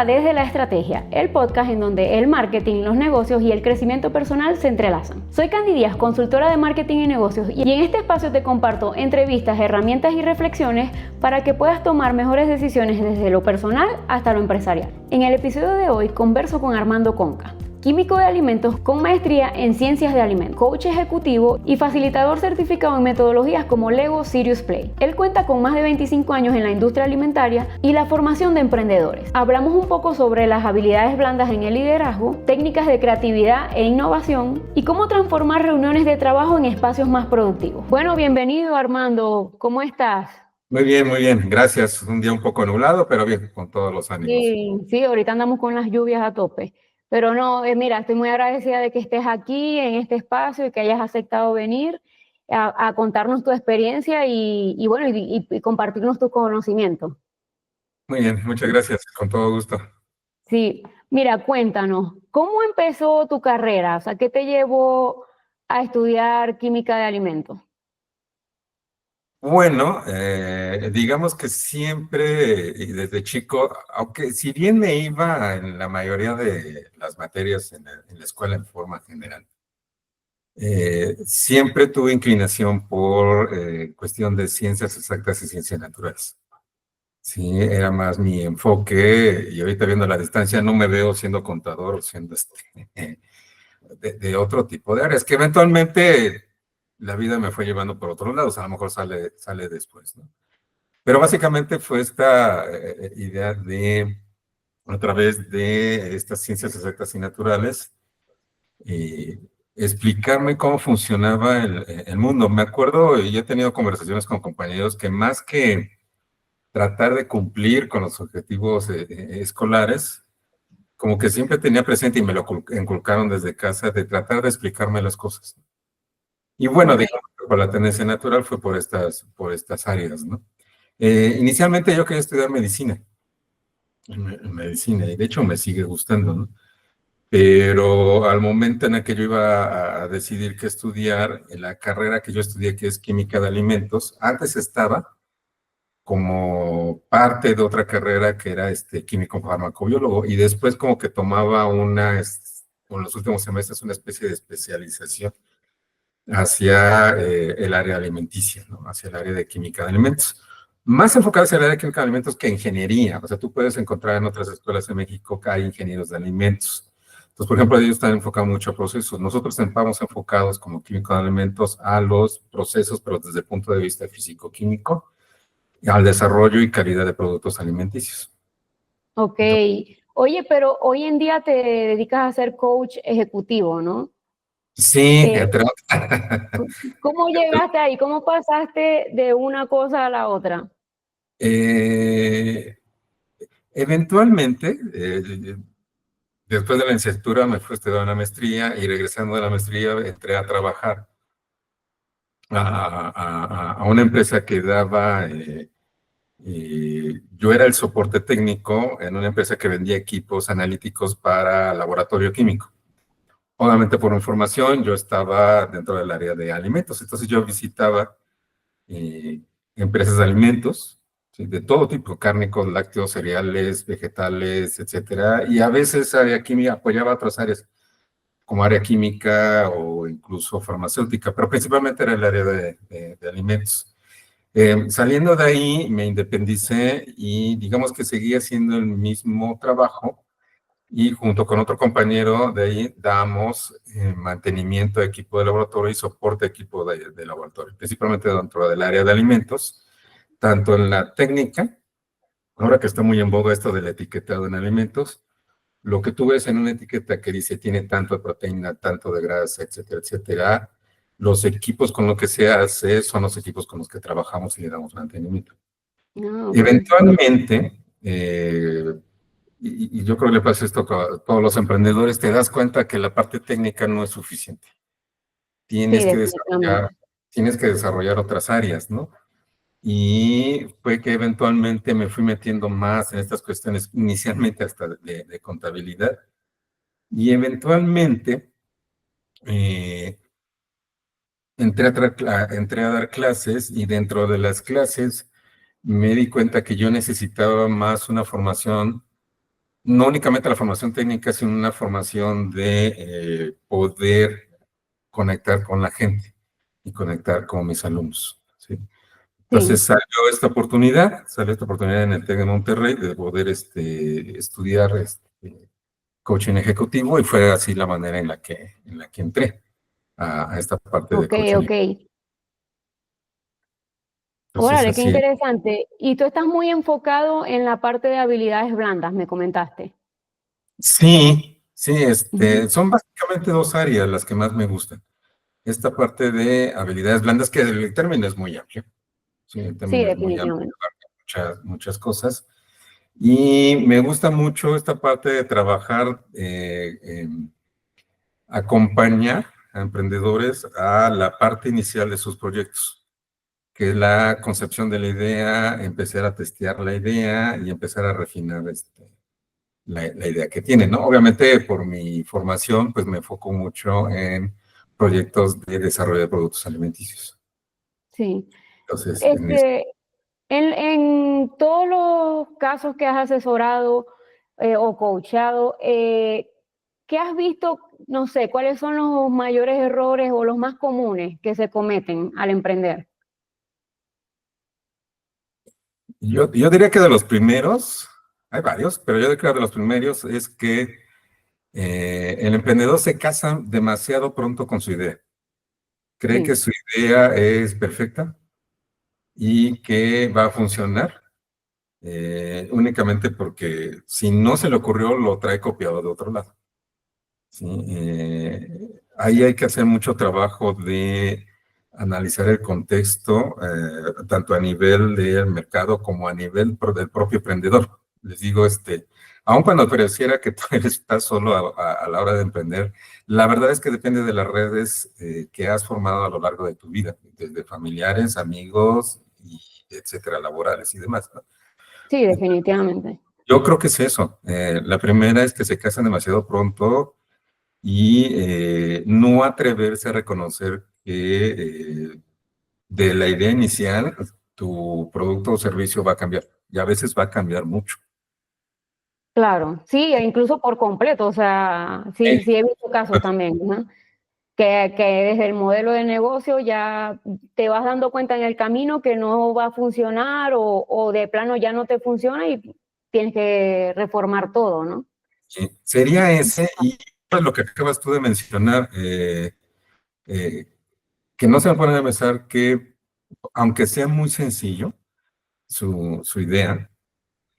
a Desde la Estrategia, el podcast en donde el marketing, los negocios y el crecimiento personal se entrelazan. Soy Candy Díaz, consultora de marketing y negocios, y en este espacio te comparto entrevistas, herramientas y reflexiones para que puedas tomar mejores decisiones desde lo personal hasta lo empresarial. En el episodio de hoy converso con Armando Conca, químico de alimentos con maestría en ciencias de alimentos, coach ejecutivo y facilitador certificado en metodologías como Lego Serious Play. Él cuenta con más de 25 años en la industria alimentaria y la formación de emprendedores. Hablamos un poco sobre las habilidades blandas en el liderazgo, técnicas de creatividad e innovación y cómo transformar reuniones de trabajo en espacios más productivos. Bueno, bienvenido Armando, ¿cómo estás? Muy bien, gracias. Un día un poco nublado, pero bien, con todos los ánimos. Sí, ahorita andamos con las lluvias a tope. Pero no, mira, estoy muy agradecida de que estés aquí en este espacio y que hayas aceptado venir a contarnos tu experiencia y bueno, y compartirnos tus conocimientos. Muy bien, muchas gracias, con todo gusto. Sí, mira, cuéntanos, ¿cómo empezó tu carrera? O sea, ¿qué te llevó a estudiar química de alimentos? Bueno, digamos que siempre, y desde chico, aunque si bien me iba en la mayoría de las materias en la escuela en forma general, siempre tuve inclinación por cuestión de ciencias exactas y ciencias naturales. Sí, era más mi enfoque, y ahorita viendo la distancia no me veo siendo contador o siendo de otro tipo de áreas, que eventualmente la vida me fue llevando por otros lados, a lo mejor sale después, ¿no? Pero básicamente fue esta idea de, a través de estas ciencias exactas y naturales, eh, explicarme cómo funcionaba el mundo. Me acuerdo, y he tenido conversaciones con compañeros que más que tratar de cumplir con los objetivos escolares, como que siempre tenía presente y me lo inculcaron desde casa de tratar de explicarme las cosas. Y bueno, Okay. digamos que por la tendencia natural fue por estas áreas, ¿no? Inicialmente yo quería estudiar medicina, medicina, y de hecho me sigue gustando, ¿no? Pero al momento en el que yo iba a decidir qué estudiar, en la carrera que yo estudié, que es química de alimentos, antes estaba como parte de otra carrera que era químico farmacobiólogo, y después como que tomaba en los últimos semestres, una especie de especialización hacia el área alimenticia, ¿no? Hacia el área de química de alimentos. Más enfocado hacia el área de química de alimentos que ingeniería. O sea, tú puedes encontrar en otras escuelas de México que hay ingenieros de alimentos. Entonces, por ejemplo, ellos están enfocados mucho a procesos. Nosotros estamos enfocados como químicos de alimentos a los procesos, pero desde el punto de vista físico-químico, al desarrollo y calidad de productos alimenticios. Ok. Oye, pero hoy en día te dedicas a ser coach ejecutivo, ¿no? Sí, Eh, ¿Cómo llegaste ahí? ¿Cómo pasaste de una cosa a la otra? eh, eventualmente, después de la licenciatura me fui a estudiar una maestría y regresando de la maestría entré a trabajar a una empresa que daba, yo era el soporte técnico en una empresa que vendía equipos analíticos para laboratorio químico. Obviamente por información yo estaba dentro del área de alimentos, entonces yo visitaba eh, empresas de alimentos, ¿sí? De todo tipo, cárnicos, lácteos, cereales, vegetales, etcétera, y a veces área química apoyaba otras áreas, como área química o incluso farmacéutica, pero principalmente era el área de alimentos. Saliendo de ahí me independicé y digamos que seguía haciendo el mismo trabajo y junto con otro compañero de ahí damos mantenimiento de equipo de laboratorio y soporte de equipo de laboratorio, principalmente dentro del área de alimentos, tanto en la técnica, ahora que está muy en boga esto del etiquetado en alimentos, lo que tú ves en una etiqueta que dice tiene tanto de proteína, tanto de grasa, etcétera, etcétera, los equipos con los que se hace son los equipos con los que trabajamos y le damos mantenimiento. Ah, ok. Eventualmente, y yo creo que le pasa esto a todos los emprendedores, te das cuenta que la parte técnica no es suficiente. Sí, Tienes que definitivamente. desarrollar, tienes que desarrollar otras áreas, ¿no? Y fue que eventualmente me fui metiendo más en estas cuestiones, inicialmente hasta de contabilidad, y eventualmente eh, entré a dar clases y dentro de las clases me di cuenta que yo necesitaba más una formación no únicamente la formación técnica, sino una formación de poder conectar con la gente y conectar con mis alumnos, ¿sí? Entonces Sí. salió esta oportunidad en el TEC de Monterrey de poder estudiar coaching ejecutivo y fue así la manera en la que entré a esta parte de Ok, coaching. ok. Entonces Órale, qué así, interesante. Y tú estás muy enfocado en la parte de habilidades blandas, me comentaste. sí, sí, Ujú. son básicamente dos áreas las que más me gustan. Esta parte de habilidades blandas, que el término es muy amplio, sí, el Sí, término es muy amplio, definitivamente. muchas cosas. Y me gusta mucho esta parte de trabajar, acompañar a emprendedores a la parte inicial de sus proyectos, que es la concepción de la idea, empezar a testear la idea y empezar a refinar la idea que tienen, ¿no? Obviamente por mi formación, pues me enfoco mucho en proyectos de desarrollo de productos alimenticios. Sí. Entonces, Este, en todos los casos que has asesorado o coachado, ¿qué has visto? No sé, ¿cuáles son los mayores errores o los más comunes que se cometen al emprender? yo diría que de los primeros, hay varios, pero yo diría que de los primeros es que el emprendedor se casa demasiado pronto con su idea. Cree que Sí, su idea es perfecta y que va a funcionar únicamente porque si no se le ocurrió, lo trae copiado de otro lado. ¿Sí? Ahí hay que hacer mucho trabajo de analizar el contexto, tanto a nivel del mercado como a nivel del propio emprendedor. Les digo, aun cuando pareciera que tú estás solo a la hora de emprender, la verdad es que depende de las redes que has formado a lo largo de tu vida, desde familiares, amigos, y etcétera, laborales y demás, ¿no? sí, definitivamente. Yo creo que es eso. La primera es que se casan demasiado pronto y no atreverse a reconocer que de la idea inicial tu producto o servicio va a cambiar y a veces va a cambiar mucho. Claro, sí, e incluso por completo, o sea, sí, sí he visto casos también, ¿no? Que desde el modelo de negocio ya te vas dando cuenta en el camino que no va a funcionar o de plano ya no te funciona y tienes que reformar todo, ¿no? Sería ese y pues, lo que acabas tú de mencionar, eh, que no se me ponen a pensar que aunque sea muy sencillo su idea,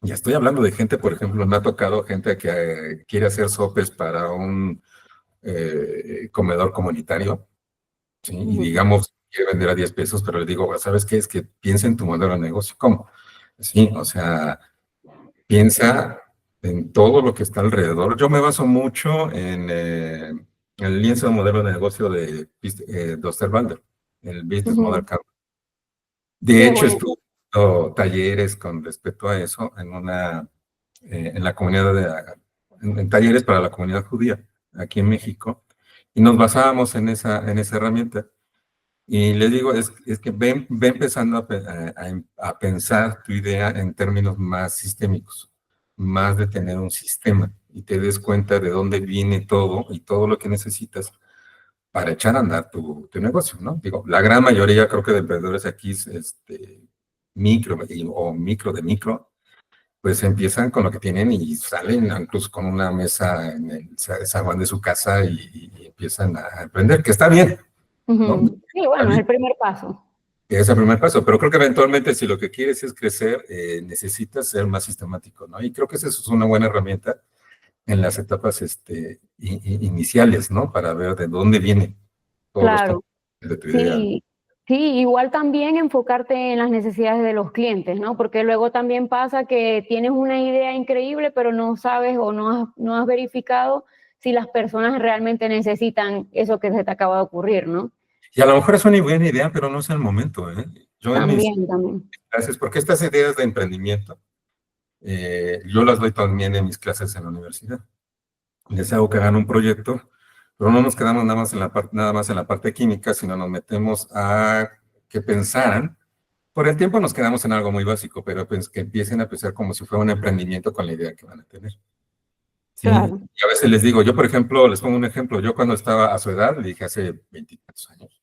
ya estoy hablando de gente, por ejemplo, me ha tocado gente que quiere hacer sopes para un comedor comunitario, ¿sí? Y Ujú. digamos, quiere vender a 10 pesos, pero le digo, ¿sabes qué? Es que piensa en tu modelo de negocio. ¿Cómo? Sí, o sea, piensa en todo lo que está alrededor. Yo me baso mucho en el lienzo de modelo de negocio de Osterwalder, el Business Model Ujú. Canvas. Sí, De es hecho, bueno. estuve dando talleres con respecto a eso en la comunidad en talleres para la comunidad judía aquí en México, y nos basábamos en esa herramienta. Y le digo, es que ve empezando a pensar tu idea en términos más sistémicos, más de tener un sistema y te des cuenta de dónde viene todo y todo lo que necesitas para echar a andar tu negocio, ¿no? Digo, la gran mayoría creo que de emprendedores aquí, micro o micro de micro, pues empiezan con lo que tienen y salen incluso con una mesa en el zaguán de su casa y empiezan a emprender, que está bien, ¿no? Ujú. Sí, Está bueno, es bien. el primer paso. Es el primer paso, pero creo que eventualmente si lo que quieres es crecer, necesitas ser más sistemático, ¿no? Y creo que esa es una buena herramienta en las etapas iniciales, ¿no? Para ver de dónde vienen todos los Claro. componentes de tu idea. Sí, sí, igual también enfocarte en las necesidades de los clientes, ¿no? Porque luego también pasa que tienes una idea increíble, pero no sabes o no has verificado si las personas realmente necesitan eso que se te acaba de ocurrir, ¿no? Y a lo mejor es una buena idea, pero no es el momento, ¿eh? Yo en mis También, también. clases, porque estas ideas de emprendimiento, yo las doy también en mis clases en la universidad. Les hago que hagan un proyecto, pero no nos quedamos nada más en la parte química, sino nos metemos a que pensaran. Por el tiempo nos quedamos en algo muy básico, pero pues que empiecen a pensar como si fuera un emprendimiento con la idea que van a tener. ¿sí? Claro. Y a veces les digo, yo por ejemplo, les pongo un ejemplo, yo cuando estaba a su edad, le dije hace 20 años,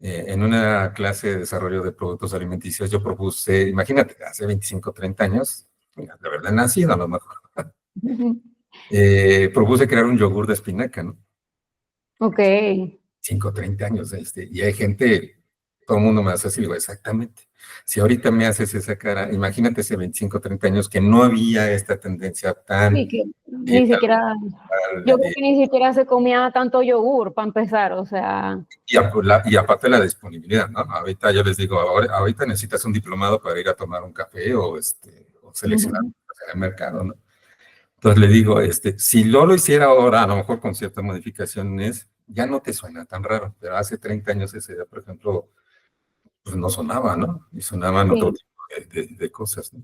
en una clase de desarrollo de productos alimenticios, yo propuse, imagínate, hace 25, 30 años, mira, de verdad nacido a lo mejor, propuse crear un yogur de espinaca, ¿no? Ok. 5, 30 años, y hay gente, todo el mundo me hace así, digo, exactamente. Si ahorita me haces esa cara, imagínate hace 25, 30 años que no había esta tendencia Sí, tan que ni siquiera, yo creo que ni siquiera se comía tanto yogur para empezar, o sea. y aparte la disponibilidad, ¿no? Ahorita yo les digo, ahorita necesitas un diplomado para ir a tomar un café o seleccionar en el mercado, ¿no? Entonces le digo, si lo hiciera ahora, a lo mejor con ciertas modificaciones, ya no te suena tan raro, pero hace 30 años esa idea, por ejemplo, pues no sonaba, ¿no? Y sonaban otro Sí. tipo de cosas, ¿no?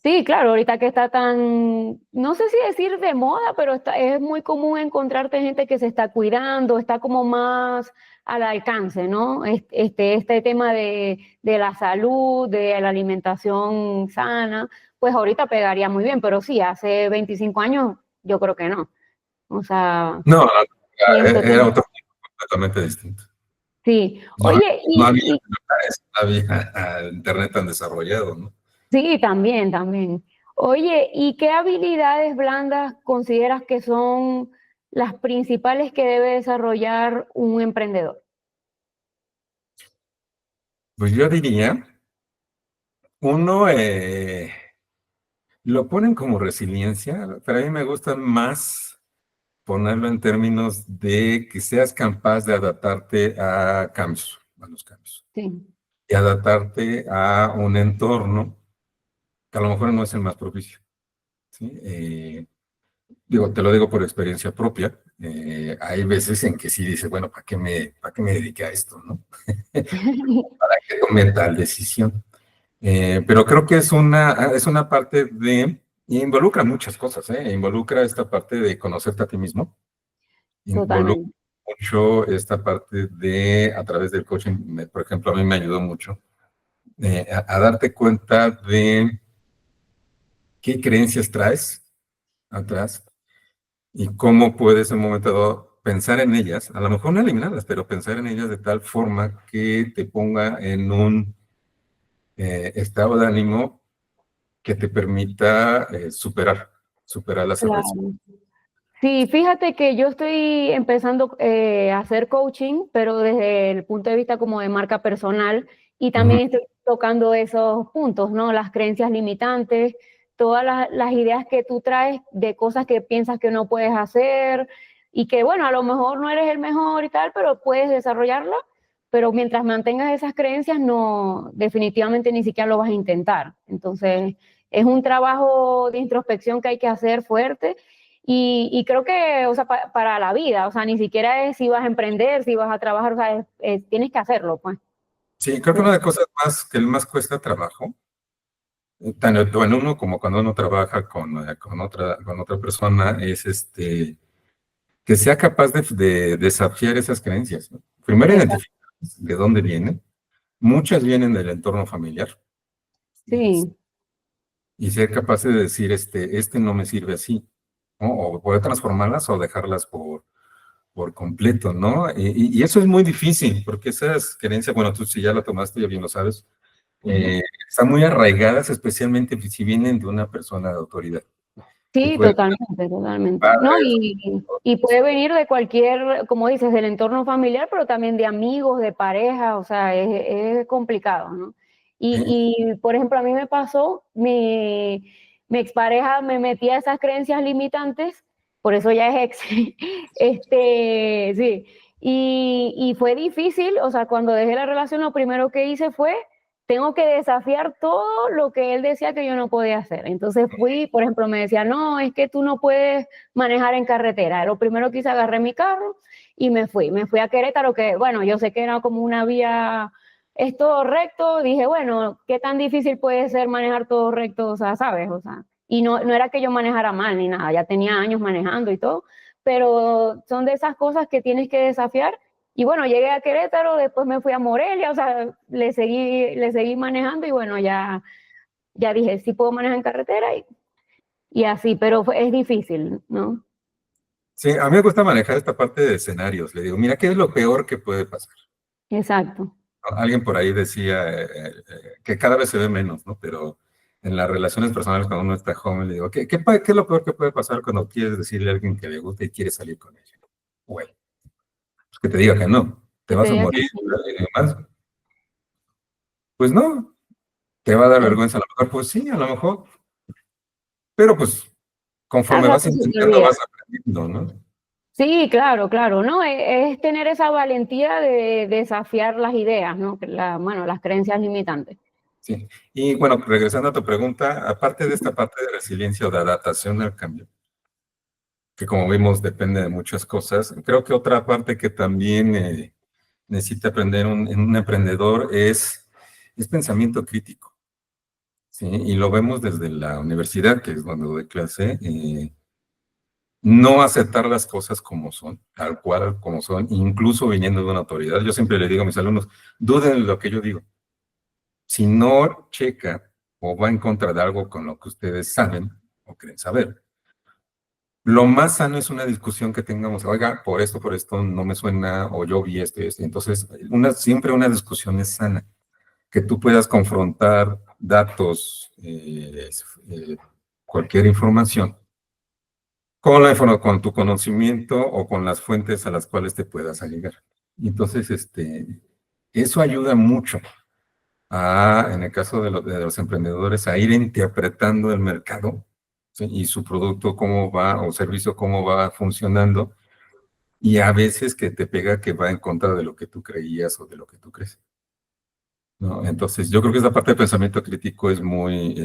Sí, claro, ahorita que está tan, no sé si decir de moda, pero es muy común encontrarte gente que se está cuidando, está como más al alcance, ¿no? Este tema de la salud, de la alimentación sana, pues ahorita pegaría muy bien, pero sí, hace 25 años yo creo que no. O sea, No, no, siento que era otro tipo completamente distinto. sí. No, Oye, no había, no había internet tan desarrollado, ¿no? sí, también, también. Oye, ¿y qué habilidades blandas consideras que son las principales que debe desarrollar un emprendedor? Pues yo diría, uno, lo ponen como resiliencia, pero a mí me gusta más ponerlo en términos de que seas capaz de adaptarte a los cambios, Sí, y adaptarte a un entorno que a lo mejor no es el más propicio, ¿sí? Digo, te lo digo por experiencia propia, hay veces en que sí dices, bueno, para qué me dediqué a esto, ¿no? ¿Para qué tomé tal decisión? Pero creo que es una parte y involucra muchas cosas, ¿eh? Involucra esta parte de conocerte a ti mismo, involucra totalmente. mucho esta parte a través del coaching, por ejemplo, a mí me ayudó mucho, a darte cuenta de qué creencias traes atrás y cómo puedes en un momento dado pensar en ellas, a lo mejor no eliminarlas, pero pensar en ellas de tal forma que te ponga en un estado de ánimo que te permita superar las adversidades. Claro. Sí, fíjate que yo estoy empezando a hacer coaching, pero desde el punto de vista como de marca personal y Ujú. también estoy tocando esos puntos, ¿no? Las creencias limitantes, todas las ideas que tú traes de cosas que piensas que no puedes hacer y que, bueno, a lo mejor no eres el mejor y tal, pero puedes desarrollarla, pero mientras mantengas esas creencias, no, definitivamente ni siquiera lo vas a intentar. Entonces, es un trabajo de introspección que hay que hacer fuerte y creo que, o sea, para la vida, o sea, ni siquiera es si vas a emprender, si vas a trabajar, o sea, tienes que hacerlo, pues. Sí, creo que una de las cosas que más cuesta trabajo, tanto en uno como cuando uno trabaja con otra persona, es que sea capaz de desafiar esas creencias, ¿no? Primero Exacto. identificar de dónde vienen. Muchas vienen del entorno familiar. Sí, Y ser capaz de decir, no me sirve así, ¿no? O poder transformarlas o dejarlas por completo, ¿no? Y eso es muy difícil, porque esas creencias, bueno, tú si ya lo tomaste, ya bien lo sabes, están muy arraigadas, especialmente si vienen de una persona de autoridad. Y sí, puede totalmente, totalmente. No, padres, y puede venir de cualquier, como dices, del entorno familiar, pero también de amigos, de pareja, o sea, es complicado, ¿no? Por ejemplo, a mí me pasó, mi expareja me metía esas creencias limitantes, por eso ya es ex, sí, y fue difícil, o sea, cuando dejé la relación, lo primero que hice fue tengo que desafiar todo lo que él decía que yo no podía hacer. Entonces fui, por ejemplo, me decía, no, es que tú no puedes manejar en carretera. Lo primero que hice, agarré mi carro y me fui a Querétaro, que bueno, yo sé que era como una vía, es todo recto, dije, bueno, ¿qué tan difícil puede ser manejar todo recto? O sea, ¿sabes? O sea, y no era que yo manejara mal ni nada, ya tenía años manejando y todo, pero son de esas cosas que tienes que desafiar y bueno, llegué a Querétaro, después me fui a Morelia, o sea, le seguí manejando y bueno, ya dije, sí puedo manejar en carretera y así, pero es difícil, ¿no? Sí, a mí me gusta manejar esta parte de escenarios. Le digo, mira, ¿qué es lo peor que puede pasar? Exacto. ¿No? Alguien por ahí decía que cada vez se ve menos, ¿no? Pero en las relaciones personales, cuando uno está joven, le digo, ¿qué es lo peor que puede pasar cuando quieres decirle a alguien que le gusta y quiere salir con ella? Bueno, pues que te diga que no, te Que te vas a diga que morir sí. y demás. Pues no, te va a dar Es- vergüenza a lo mejor, pues sí, a lo mejor, pero pues Al conforme vas rato se te intentando, olvida. vas aprendiendo, ¿no? Sí, claro, claro, ¿no? Es tener esa valentía de desafiar las ideas, ¿no? Bueno, las creencias limitantes. Sí. Y bueno, regresando a tu pregunta, aparte de esta parte de resiliencia o de adaptación al cambio, que como vimos depende de muchas cosas, creo que otra parte que también necesita aprender un emprendedor es pensamiento crítico, ¿sí? Y lo vemos desde la universidad, que es donde doy clase, no aceptar las cosas como son, tal cual como son, incluso viniendo de una autoridad. Yo siempre le digo a mis alumnos, duden de lo que yo digo. Si no checa o va en contra de algo con lo que ustedes saben o creen saber, lo más sano es una discusión que tengamos, oiga, por esto no me suena, o yo vi esto y esto. Entonces, siempre una discusión es sana, que tú puedas confrontar datos, cualquier información, con tu conocimiento o con las fuentes a las cuales te puedas allegar. Y entonces, eso ayuda mucho en el caso de los emprendedores, a ir interpretando el mercado, ¿sí? Y su producto cómo va o servicio cómo va funcionando, y a veces que te pega que va en contra de lo que tú creías o de lo que tú crees, ¿no? Entonces, yo creo que esa parte de pensamiento crítico es muy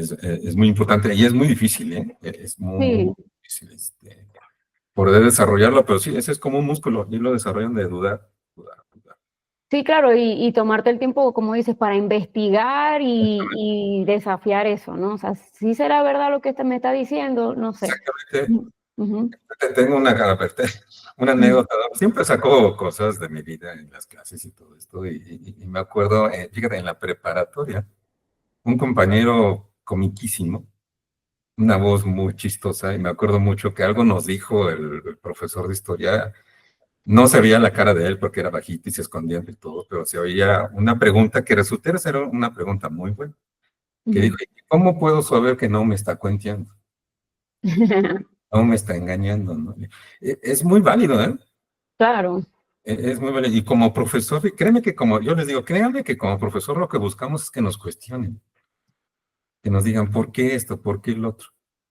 importante y es muy difícil, ¿eh? Es muy, muy, Sí, muy difícil poder desarrollarlo, pero sí, ese es como un músculo y lo desarrollan de dudar, dudar, dudar. sí, claro, y tomarte el tiempo, como dices, para investigar y desafiar eso, ¿no? O sea, si será verdad lo que este me está diciendo, no sé. Exactamente. Mm, ujú, Tengo una anécdota. Siempre saco cosas de mi vida en las clases y todo esto. Y me acuerdo, fíjate, en la preparatoria, un compañero comiquísimo, una voz muy chistosa, y me acuerdo mucho que algo nos dijo el profesor de historia. No se veía la cara de él porque era bajito y se escondía entre todo, pero se oía una pregunta que resultó ser una pregunta muy buena, que dijo, ujú. ¿cómo puedo saber que no me está cuenteando? No me está engañando, ¿no? Es muy válido, ¿eh? Claro. Es muy válido. Y como profesor, y créeme que como yo les digo, créanme que como profesor lo que buscamos es que nos cuestionen, que nos digan por qué esto, por qué el otro.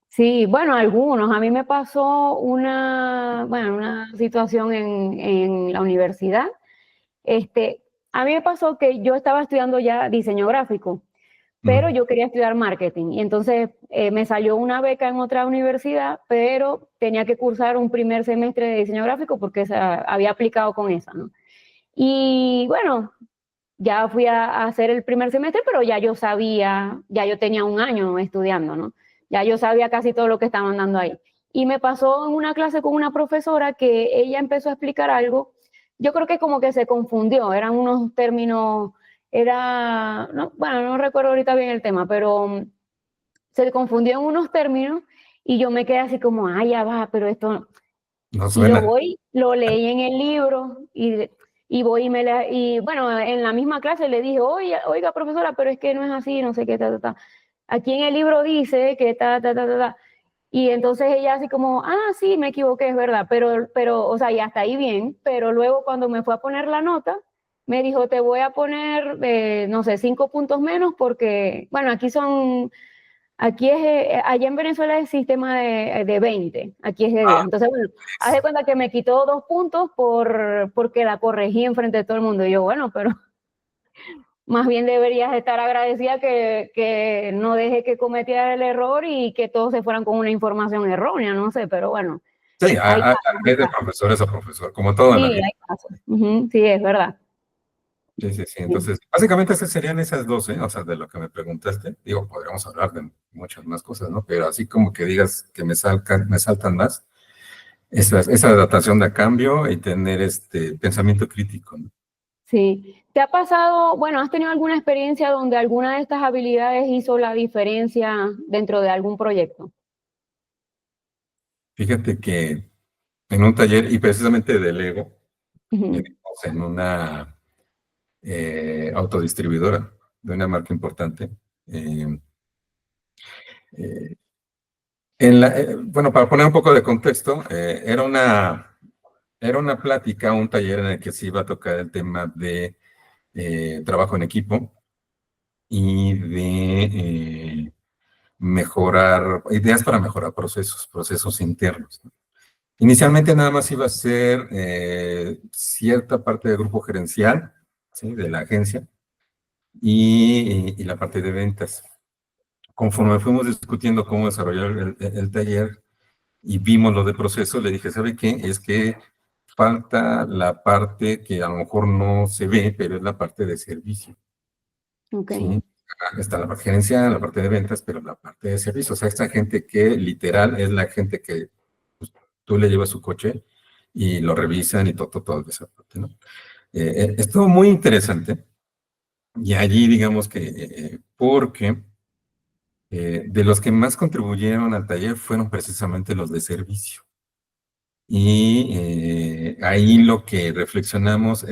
Sí, bueno, algunos. A mí me pasó una situación en la universidad. Este, a mí me pasó que yo estaba estudiando ya diseño gráfico, pero Mm. yo quería estudiar marketing. Y entonces me salió una beca en otra universidad, pero tenía que cursar un primer semestre de diseño gráfico porque había aplicado con esa, ¿no? Y bueno, ya fui a hacer el primer semestre, pero ya yo sabía, ya yo tenía un año estudiando, ¿no? Ya yo sabía casi todo lo que estaban dando ahí. Y me pasó en una clase con una profesora que ella empezó a explicar algo, yo creo que como que se confundió, eran unos términos, no, bueno, no recuerdo ahorita bien el tema, pero se confundió en unos términos y yo me quedé así como, ah, ya va, pero esto, No y suena. lo leí en el libro y voy y bueno, en la misma clase le dije, oiga, profesora, pero es que no es así, no sé qué, ta, ta, ta. Aquí en el libro dice que ta, ta, ta, ta, ta. Y entonces ella así como, ah, sí, me equivoqué, es verdad, o sea, y hasta ahí bien, pero luego cuando me fue a poner la nota, me dijo, te voy a poner, no sé, 5 puntos menos porque, bueno, aquí es, allá en Venezuela es el sistema de 20, aquí es de 10. Ah, Entonces, bueno, haz de cuenta que me quitó 2 puntos porque la corregí enfrente de todo el mundo. Y yo, bueno, pero más bien deberías estar agradecida que no dejé que cometiera el error y que todos se fueran con una información errónea, no sé, pero bueno, sí, hay casos, hay hay de casos. profesores a profesor, como todo en la Sí, vida. hay casos. Ujú, sí, es verdad. Sí, sí, sí. Sí. Entonces, básicamente esas serían esas dos, ¿eh? O sea, de lo que me preguntaste. Digo, podríamos hablar de muchas más cosas, ¿no? Pero así como que digas que me saltan más, esa adaptación de cambio y tener este pensamiento crítico, ¿no? Sí. ¿Te ha pasado, bueno, has tenido alguna experiencia donde alguna de estas habilidades hizo la diferencia dentro de algún proyecto? Fíjate que en un taller, y precisamente de Lego, Ujú. en una autodistribuidora de una marca importante. Eh, eh, bueno, para poner un poco de contexto, era una plática, un taller en el que se iba a tocar el tema de trabajo en equipo y de mejorar, ideas para mejorar procesos internos, ¿no? Inicialmente nada más iba a ser cierta parte del grupo gerencial, ¿sí? De la agencia y la parte de ventas. Conforme fuimos discutiendo cómo desarrollar el taller y vimos lo de proceso, le dije, ¿sabe qué? Es que falta la parte que a lo mejor no se ve, pero es la parte de servicio, Ok, ¿sí? Está la parte gerencial, la parte de ventas, pero la parte de servicio, o sea, esta gente que literal es la gente que pues, tú le llevas su coche y lo revisan y todo esa parte, ¿no? Estuvo muy interesante y allí digamos que, porque de los que más contribuyeron al taller fueron precisamente los de servicio. Y ahí lo que reflexionamos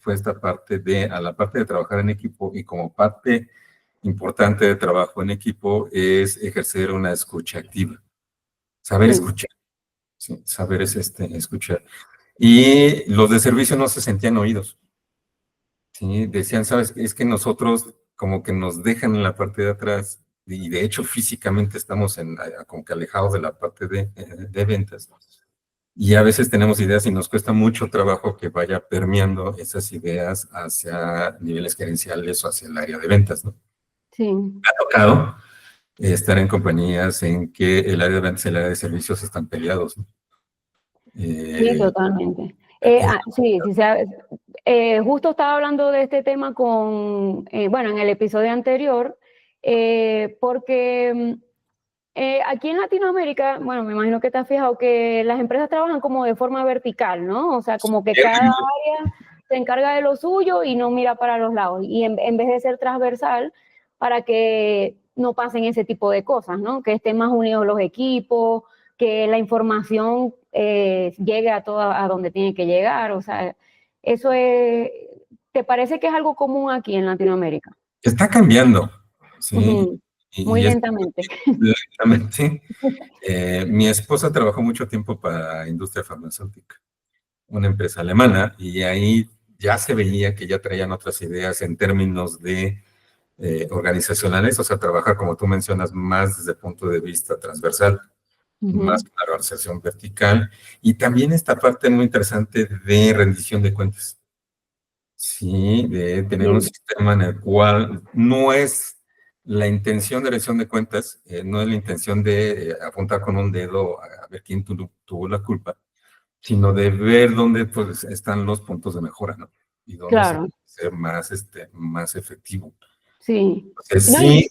fue esta parte a la parte de trabajar en equipo y como parte importante de trabajo en equipo es ejercer una escucha activa, saber sí, escuchar, ¿sí? Saber escuchar. Y los de servicio no se sentían oídos, ¿sí? Decían, sabes, es que nosotros como que nos dejan en la parte de atrás y de hecho físicamente estamos como que alejados de la parte de ventas. Y a veces tenemos ideas y nos cuesta mucho trabajo que vaya permeando esas ideas hacia niveles gerenciales o hacia el área de ventas, ¿no? sí. Ha tocado estar en compañías en que el área de ventas y el área de servicios están peleados, ¿no? Sí, Eh, totalmente. eh, Sí, sí, justo estaba hablando de este tema bueno, en el episodio anterior, porque aquí en Latinoamérica, bueno, me imagino que te has fijado que las empresas trabajan como de forma vertical, ¿no? O sea, como que cada área se encarga de lo suyo y no mira para los lados. Y en vez de ser transversal, para que no pasen ese tipo de cosas, ¿no? Que estén más unidos los equipos, que la información llegue a donde tiene que llegar. O sea, eso es, ¿te parece que es algo común aquí en Latinoamérica? Está cambiando, ¿sí? Ujú. Muy Y es lentamente. lentamente. Mi esposa trabajó mucho tiempo para industria farmacéutica, una empresa alemana, y ahí ya se veía que ya traían otras ideas en términos de organizacionales, o sea, trabajar, como tú mencionas, más desde el punto de vista transversal, más Ujú. que la organización vertical, y también esta parte muy interesante de rendición de cuentas, ¿sí? De tener un Sí, sistema en el cual no es la intención de rendición de cuentas, no es la intención de apuntar con un dedo a ver quién tuvo la culpa, sino de ver dónde pues, están los puntos de mejora, ¿no? Y dónde se claro, puede ser más efectivo. sí. No, Sí,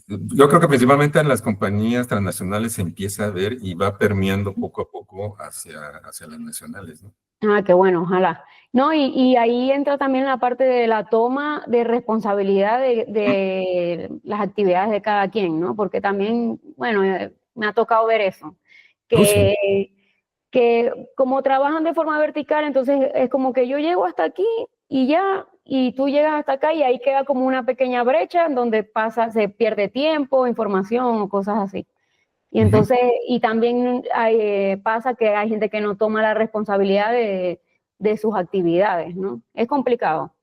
yo creo que principalmente en las compañías transnacionales se empieza a ver y va permeando poco a poco hacia las nacionales, ¿no? qué bueno, ojalá. No, y ahí entra también la parte de la toma de responsabilidad de las actividades de cada quien, ¿no? Porque también, bueno, me ha tocado ver eso, Sí. que, que como trabajan de forma vertical, entonces es como que yo llego hasta aquí y ya, y tú llegas hasta acá y ahí queda como una pequeña brecha en donde se pierde tiempo, información o cosas así. Y Ujú. entonces, y también pasa que hay gente que no toma la responsabilidad de sus actividades, ¿no? Es complicado,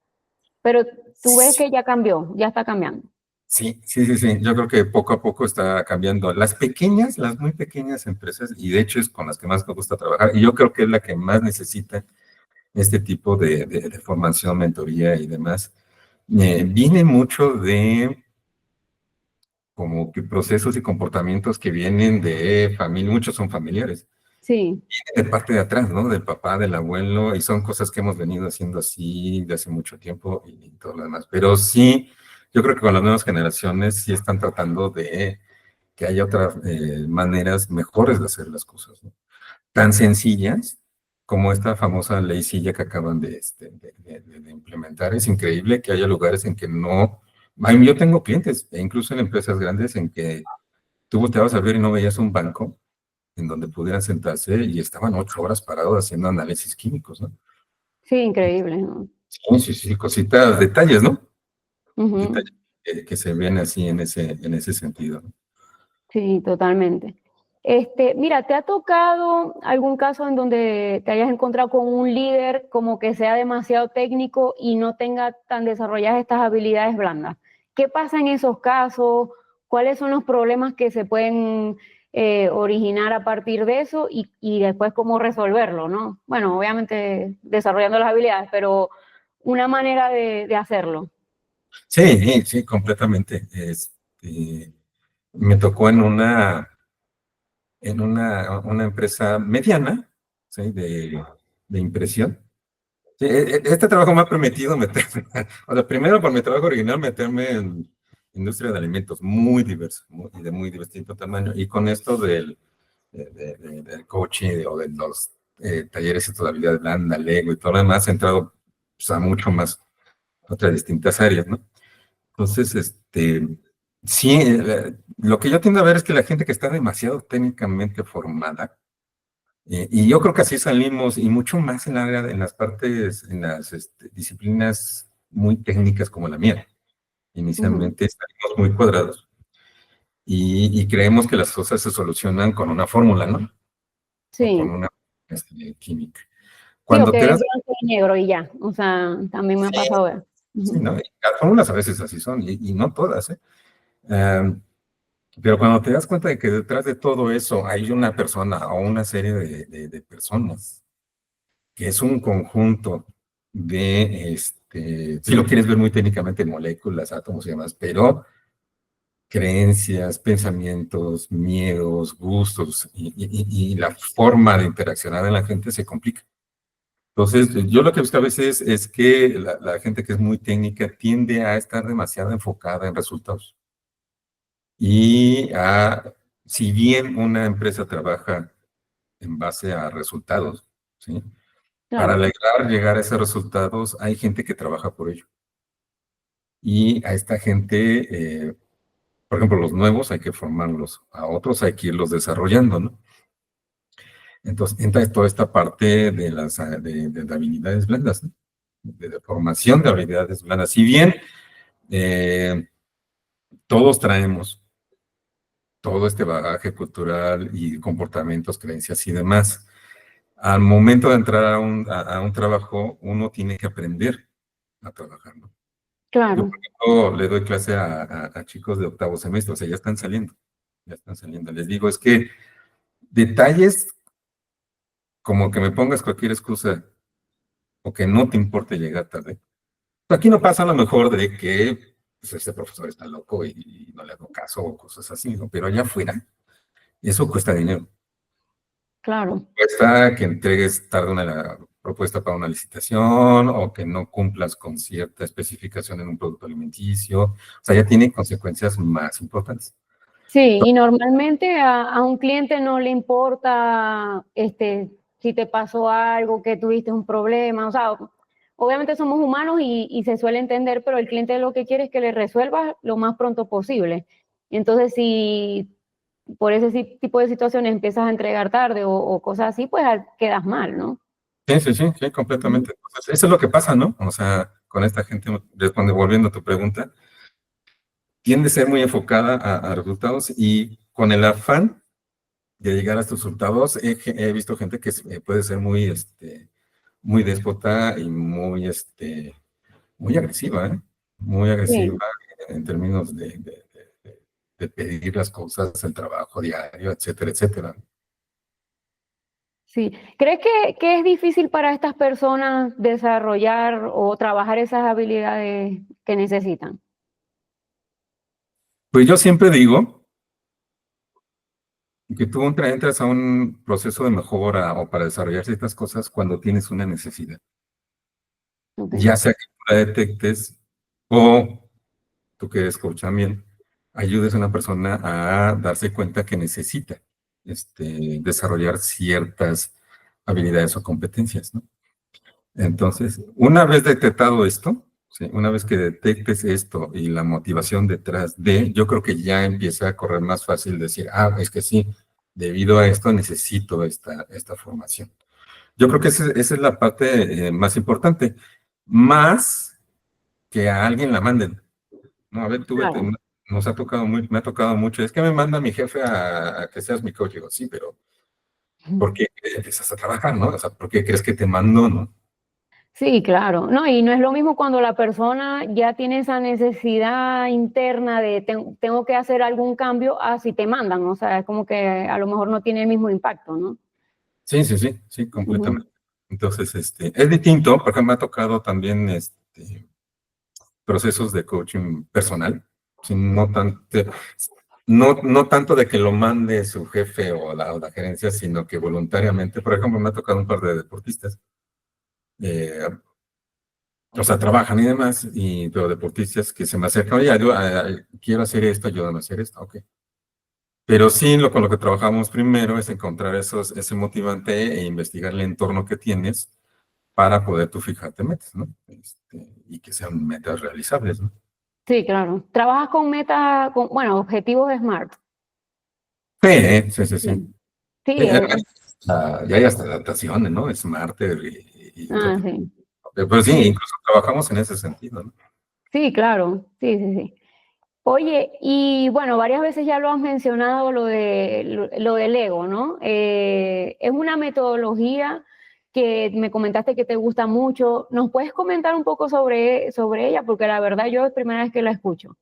pero tú ves que ya cambió, ya está cambiando. Sí. Yo creo que poco a poco está cambiando. Las pequeñas, las muy pequeñas empresas, y de hecho es con las que más me gusta trabajar, y yo creo que es la que más necesita este tipo de formación, mentoría y demás, viene mucho de como que procesos y comportamientos que vienen de familia, muchos son familiares, Sí, de parte de atrás, ¿no? Del papá, del abuelo, y son cosas que hemos venido haciendo así de hace mucho tiempo y todo lo demás. Pero sí, yo creo que con las nuevas generaciones sí están tratando de que haya otras maneras mejores de hacer las cosas, ¿no? Tan sencillas como esta famosa ley silla que acaban de implementar. Es increíble que haya lugares en que no... Ay, yo tengo clientes, e incluso en empresas grandes, en que tú volteabas a ver y no veías un banco, en donde pudieran sentarse y estaban 8 horas parados haciendo análisis químicos, ¿no? Sí, increíble, ¿no? Sí, sí, sí, cositas, detalles, ¿no? Ujú. Detalles que se ven así en ese sentido, ¿no? Sí, totalmente. Mira, ¿te ha tocado algún caso en donde te hayas encontrado con un líder como que sea demasiado técnico y no tenga tan desarrolladas estas habilidades blandas? ¿Qué pasa en esos casos? ¿Cuáles son los problemas que se pueden originar a partir de eso y después cómo resolverlo, ¿no? Bueno, obviamente desarrollando las habilidades, pero una manera de hacerlo. Sí, sí, completamente. Me tocó en una empresa mediana, ¿sí? De impresión. Sí, este trabajo me ha permitido meterme, o sea, primero por mi trabajo original, meterme en industria de alimentos muy diversa y de muy distinto tamaño. Y con esto del coaching o de los talleres de habilidad blanda, Lego y todo lo demás, he entrado pues, a mucho más otras distintas áreas, ¿no? Entonces, sí, lo que yo tiendo a ver es que la gente que está demasiado técnicamente formada, y yo creo que así salimos, y mucho más en en las partes, en las disciplinas muy técnicas como la mía. Ujú. Inicialmente salimos muy cuadrados y creemos que las cosas se solucionan con una fórmula, ¿no? O con Sí. una química. Sí, o Cuando te que es das, blanco y negro y ya. O sea, también me ha sí, pasado ver. sí, Ujú. ¿no? Y las fórmulas a veces así son, y no todas, ¿eh? Um, Pero cuando te das cuenta de que detrás de todo eso hay una persona o una serie de personas, que es un conjunto si lo quieres ver muy técnicamente, moléculas, átomos y demás, pero creencias, pensamientos, miedos, gustos y la forma de interaccionar en la gente se complica. Entonces, yo lo que he visto a veces es que la gente que es muy técnica tiende a estar demasiado enfocada en resultados. Y si bien una empresa trabaja en base a resultados, ¿sí? Para Claro, lograr llegar a esos resultados, hay gente que trabaja por ello. Y a esta gente, por ejemplo, los nuevos hay que formarlos, a otros hay que irlos desarrollando, ¿no? Entonces, entra toda esta parte de habilidades blandas, ¿no? De formación de habilidades blandas. Si bien eh, todos traemos todo este bagaje cultural y comportamientos, creencias y demás, al momento de entrar a un trabajo, uno tiene que aprender a trabajar, ¿no? Yo, por claro, ejemplo, le doy clase a chicos de octavo semestre, o sea, ya están saliendo, ya están saliendo. Les digo, es que detalles como que me pongas cualquier excusa o que no te importe llegar tarde. Aquí no pasa a lo mejor de que pues, este profesor está loco y no le hago caso o cosas así, ¿no? Pero allá afuera, eso cuesta dinero. claro. Cuesta que entregues tarde una propuesta para una licitación o que no cumplas con cierta especificación en un producto alimenticio. O sea, ya tiene consecuencias más importantes. Sí, y normalmente a un cliente no le importa si te pasó algo, que tuviste un problema. O sea, obviamente somos humanos y se suele entender, pero el cliente lo que quiere es que le resuelvas lo más pronto posible. Entonces, si por ese tipo de situaciones empiezas a entregar tarde o cosas así, pues quedas mal, ¿no? Sí, sí, sí, sí, Ujú. completamente. Entonces, eso es lo que pasa, ¿no? O sea, con esta gente, volviendo a tu pregunta, tiende a ser muy enfocada a resultados y con el afán de llegar a estos resultados, he visto gente que puede ser muy déspota y muy agresiva, ¿eh? Muy agresiva Sí. en términos de pedir las cosas, el trabajo diario, etcétera, etcétera. Sí. ¿Crees que es difícil para estas personas desarrollar o trabajar esas habilidades que necesitan? Pues yo siempre digo que tú entras a un proceso de mejora o para desarrollar ciertas cosas cuando tienes una necesidad, Okay. ya sea que tú la detectes o tú que eres coach también, ayudes a una persona a darse cuenta que necesita desarrollar ciertas habilidades o competencias, ¿no? Entonces, una vez detectado esto, ¿sí? Una vez que detectes esto y la motivación detrás de, yo creo que ya empieza a correr más fácil decir, es que sí, debido a esto necesito esta formación. Yo creo que esa es la parte más importante, más que a alguien la manden. No, a ver, Claro. nos ha tocado me ha tocado mucho, es que me manda mi jefe a que seas mi coach. Digo, sí, pero ¿por qué empiezas a trabajar, no? O sea, ¿por qué crees que te mando, no? Sí, claro. No, y no es lo mismo cuando la persona ya tiene esa necesidad interna de tengo que hacer algún cambio a si te mandan. O sea, es como que a lo mejor no tiene el mismo impacto, ¿no? Sí, sí, sí, sí, Ujú. completamente. Entonces, es distinto, porque me ha tocado también procesos de coaching personal, sí, no tanto de que lo mande su jefe o la gerencia, sino que voluntariamente. Por ejemplo, me ha tocado un par de deportistas, eh, o sea, trabajan y demás, pero deportistas que se me acercan, oye, quiero hacer esto, ayúdame a hacer esto, ok. Pero sí, con lo que trabajamos primero es encontrar ese motivante e investigar el entorno que tienes para poder tú fijarte metas, ¿no? Y que sean metas realizables, ¿no? Sí, claro. ¿Trabajas con metas, bueno, objetivos SMART? Sí, sí, sí, sí. Sí. Sí, Ya hay hasta adaptaciones, ¿no? Smarter y otro ah, tipo. sí. Pero sí, Sí, incluso trabajamos en ese sentido, ¿no? sí, claro. Sí, sí, sí. Oye, y bueno, varias veces ya lo has mencionado lo del ego, ¿no? Es una metodología que me comentaste que te gusta mucho. ¿Nos puedes comentar un poco sobre ella? Porque la verdad yo es primera vez que la escucho.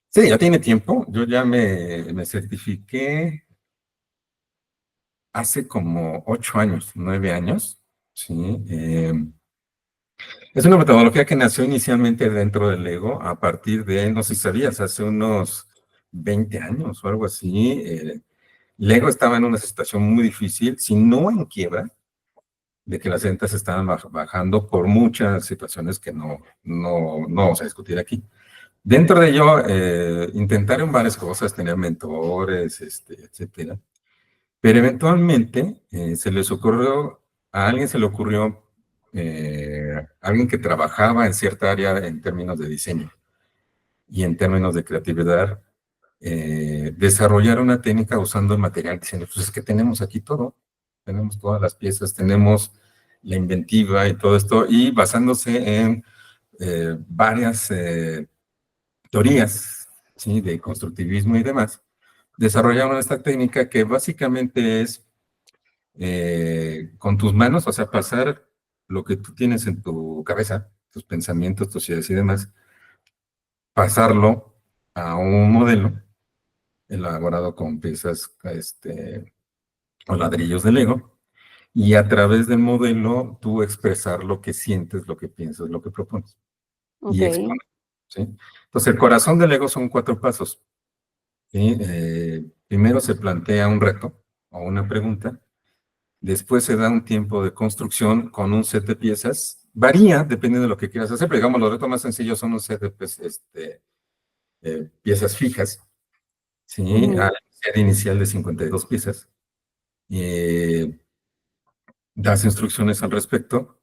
Sí, ya tiene tiempo. Yo ya me certifiqué hace como 8 años, 9 años. Sí. Es una metodología que nació inicialmente dentro del Lego a partir de, no sé si sabías, hace unos 20 años o algo así. Lego estaba en una situación muy difícil, si no en quiebra, de que las ventas estaban bajando por muchas situaciones que no vamos a discutir aquí. Dentro de ello, intentaron varias cosas, tener mentores, etcétera. Pero eventualmente a alguien se le ocurrió, alguien que trabajaba en cierta área en términos de diseño y en términos de creatividad, desarrollar una técnica usando el material, diciendo, pues es que tenemos aquí todo, tenemos todas las piezas, tenemos la inventiva y todo esto, y basándose en varias teorías, ¿sí? De constructivismo y demás, desarrollaron esta técnica que básicamente es con tus manos, o sea, pasar lo que tú tienes en tu cabeza, tus pensamientos, tus ideas y demás, pasarlo a un modelo elaborado con piezas o ladrillos de Lego, y a través del modelo tú expresar lo que sientes, lo que piensas, lo que propones, Ok, y exponer, ¿sí? Entonces, el corazón del Lego son 4 pasos, ¿sí? Primero se plantea un reto o una pregunta. Después se da un tiempo de construcción con un set de piezas. Varía, depende de lo que quieras hacer, pero digamos, los retos más sencillos son un set de piezas fijas, ¿sí? ujú, Al set inicial de 52 piezas. Das instrucciones al respecto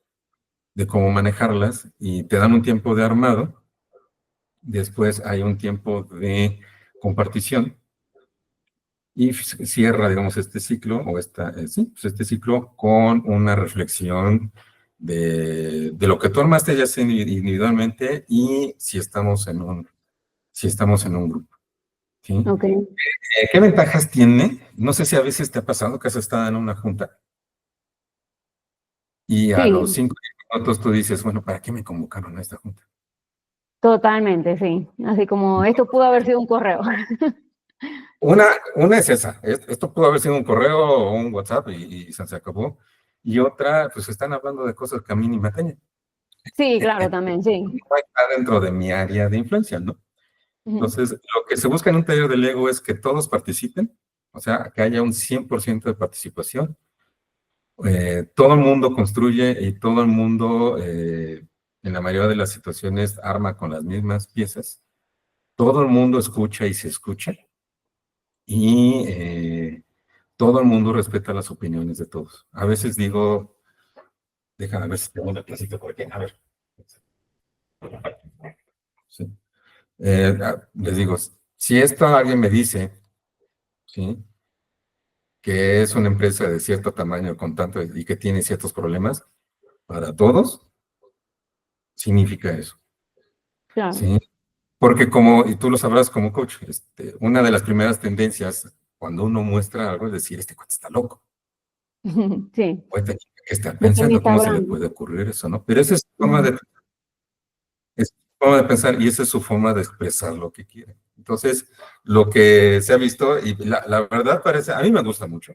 de cómo manejarlas y te dan un tiempo de armado. Después hay un tiempo de compartición y cierra, digamos, este ciclo, sí, pues este ciclo con una reflexión de lo que tú armaste ya sea individualmente y si estamos en un grupo, ¿sí? ok. ¿Qué ventajas tiene? No sé si a veces te ha pasado que has estado en una junta y a los Sí, 5 minutos tú dices, bueno, ¿para qué me convocaron a esta junta? totalmente, sí. Así como esto pudo haber sido un correo. Una, una es esa, esto pudo haber sido un correo o un WhatsApp y se acabó. Y otra, pues están hablando de cosas que a mí ni me atañen. Sí, claro, también, sí. No está dentro de mi área de influencia, ¿no? Ujú. Entonces, lo que se busca en un taller de Lego es que todos participen, o sea, que haya un 100% de participación. Todo el mundo construye y todo el mundo, en la mayoría de las situaciones, arma con las mismas piezas. Todo el mundo escucha y se escucha. Y todo el mundo respeta las opiniones de todos. A veces digo, déjame ver si tengo una placita por aquí. A ver. Sí. Les digo, si esto alguien me dice, ¿sí? que es una empresa de cierto tamaño con tanto y que tiene ciertos problemas, para todos, significa eso, Claro. ¿sí? Porque como, y tú lo sabrás como coach, una de las primeras tendencias cuando uno muestra algo es decir, este cuate está loco, Sí, o esta chica que está ¿de qué me pensando, está ¿cómo se le hablando? puede ocurrir eso, no? Pero esa Ujú. es su forma de pensar y esa es su forma de expresar lo que quiere. Entonces, lo que se ha visto, y la verdad parece, a mí me gusta mucho,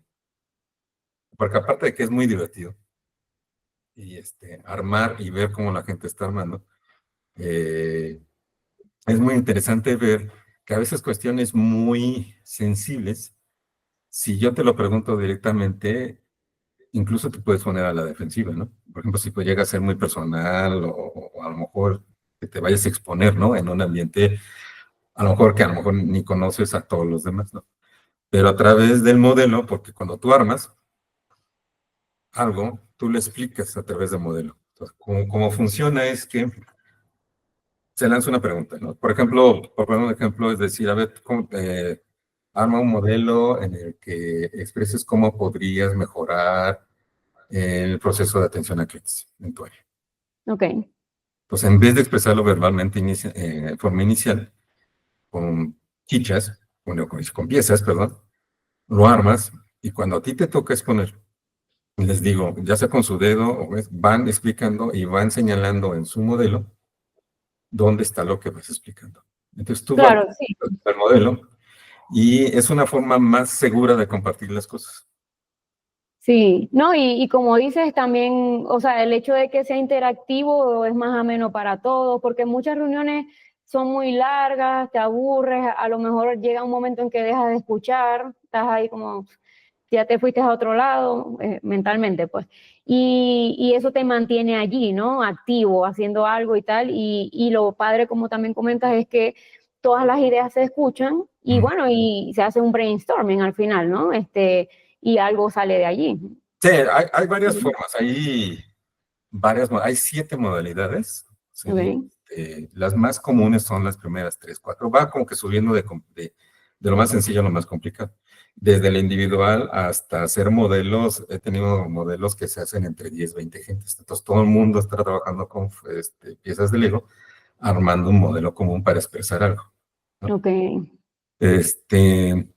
porque aparte de que es muy divertido, y armar y ver cómo la gente está armando, eh, es muy interesante ver que a veces cuestiones muy sensibles, si yo te lo pregunto directamente, incluso te puedes poner a la defensiva, ¿no? Por ejemplo, si llega a ser muy personal o a lo mejor que te vayas a exponer, ¿no? En un ambiente, a lo mejor ni conoces a todos los demás, ¿no? Pero a través del modelo, porque cuando tú armas algo, tú lo explicas a través del modelo. Entonces, cómo funciona es que se lanza una pregunta, ¿no? Por ejemplo, por poner un ejemplo, es decir, a ver, arma un modelo en el que expreses cómo podrías mejorar el proceso de atención a clientes en tu área. Ok, Pues en vez de expresarlo verbalmente en forma inicial, con fichas, con piezas, perdón, lo armas y cuando a ti te toca exponer, les digo, ya sea con su dedo, van explicando y van señalando en su modelo dónde está lo que vas explicando. Entonces tú vas claro, sí. al modelo y es una forma más segura de compartir las cosas. Sí, no, y como dices también, o sea, el hecho de que sea interactivo es más ameno para todos, porque muchas reuniones son muy largas, te aburres, a lo mejor llega un momento en que dejas de escuchar, estás ahí como, ya te fuiste a otro lado, mentalmente, pues. Y eso te mantiene allí, ¿no? Activo, haciendo algo y tal. Y lo padre, como también comentas, es que todas las ideas se escuchan y Mm. bueno, y se hace un brainstorming al final, ¿no? Y algo sale de allí. Sí, hay varias Sí. formas, hay 7 modalidades, ¿sí? Ok, Las más comunes son las primeras 3, 4, va como que subiendo de lo más sencillo a lo más complicado. Desde el individual hasta hacer modelos, he tenido modelos que se hacen entre 10, 20 gentes. Entonces todo el mundo está trabajando con piezas de Lego, armando un modelo común para expresar algo, ¿no? ok, Este,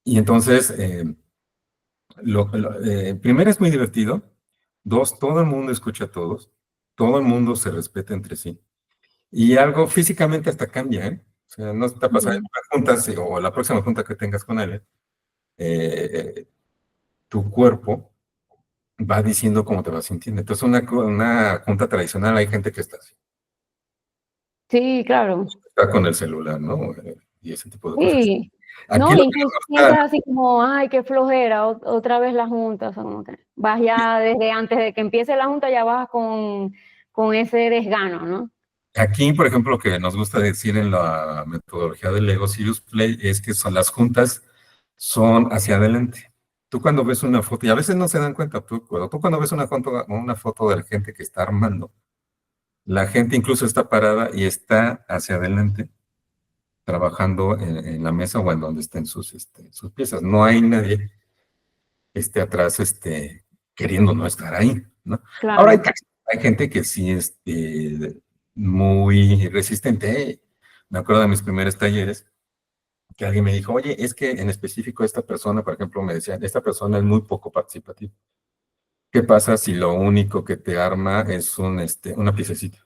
y entonces, primero es muy divertido. Dos, todo el mundo escucha a todos. Todo el mundo se respeta entre sí. Y algo físicamente hasta cambia, ¿eh? O sea, no te pasa en ujú, una junta, sí, o la próxima junta que tengas con él, tu cuerpo va diciendo cómo te vas sintiendo. Entonces, una junta tradicional hay gente que sí, claro. está con el celular, ¿no? Y ese tipo de cosas. Sí, Aquí no, lo que incluso nos sientes gusta, así como, ay, qué flojera, otra vez la junta, o sea, como que vas ya desde antes de que empiece la junta, ya vas con ese desgano, ¿no? aquí, por ejemplo, lo que nos gusta decir en la metodología del Lego Serious Play es que son las juntas son hacia adelante. Tú cuando ves una foto, y a veces no se dan cuenta, pero tú cuando ves una foto de la gente que está armando, la gente incluso está parada y está hacia adelante, trabajando en la mesa o en donde estén sus piezas. No hay nadie que esté atrás queriendo no estar ahí, ¿no? Ahora Claro. hay gente que sí es muy resistente. Me acuerdo de mis primeros talleres que alguien me dijo, oye, es que en específico esta persona, por ejemplo, me decían, esta persona es muy poco participativa. ¿Qué pasa si lo único que te arma es una piececita?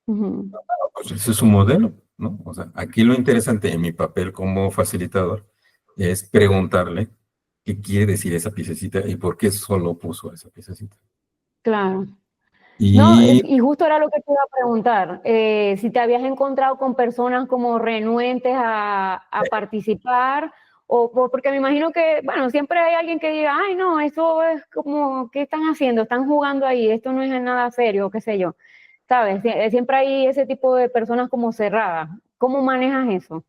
Ujú, Pues ese es un modelo, ¿no? O sea, aquí lo interesante en mi papel como facilitador es preguntarle qué quiere decir esa piececita y por qué solo puso esa piececita. claro. No, Y y justo era lo que te iba a preguntar, si te habías encontrado con personas como renuentes a participar, porque me imagino que, bueno, siempre hay alguien que diga, ay, no, eso es como, ¿qué están haciendo? Están jugando ahí, esto no es nada serio, qué sé yo, ¿sabes? Siempre hay ese tipo de personas como cerradas. ¿Cómo manejas eso?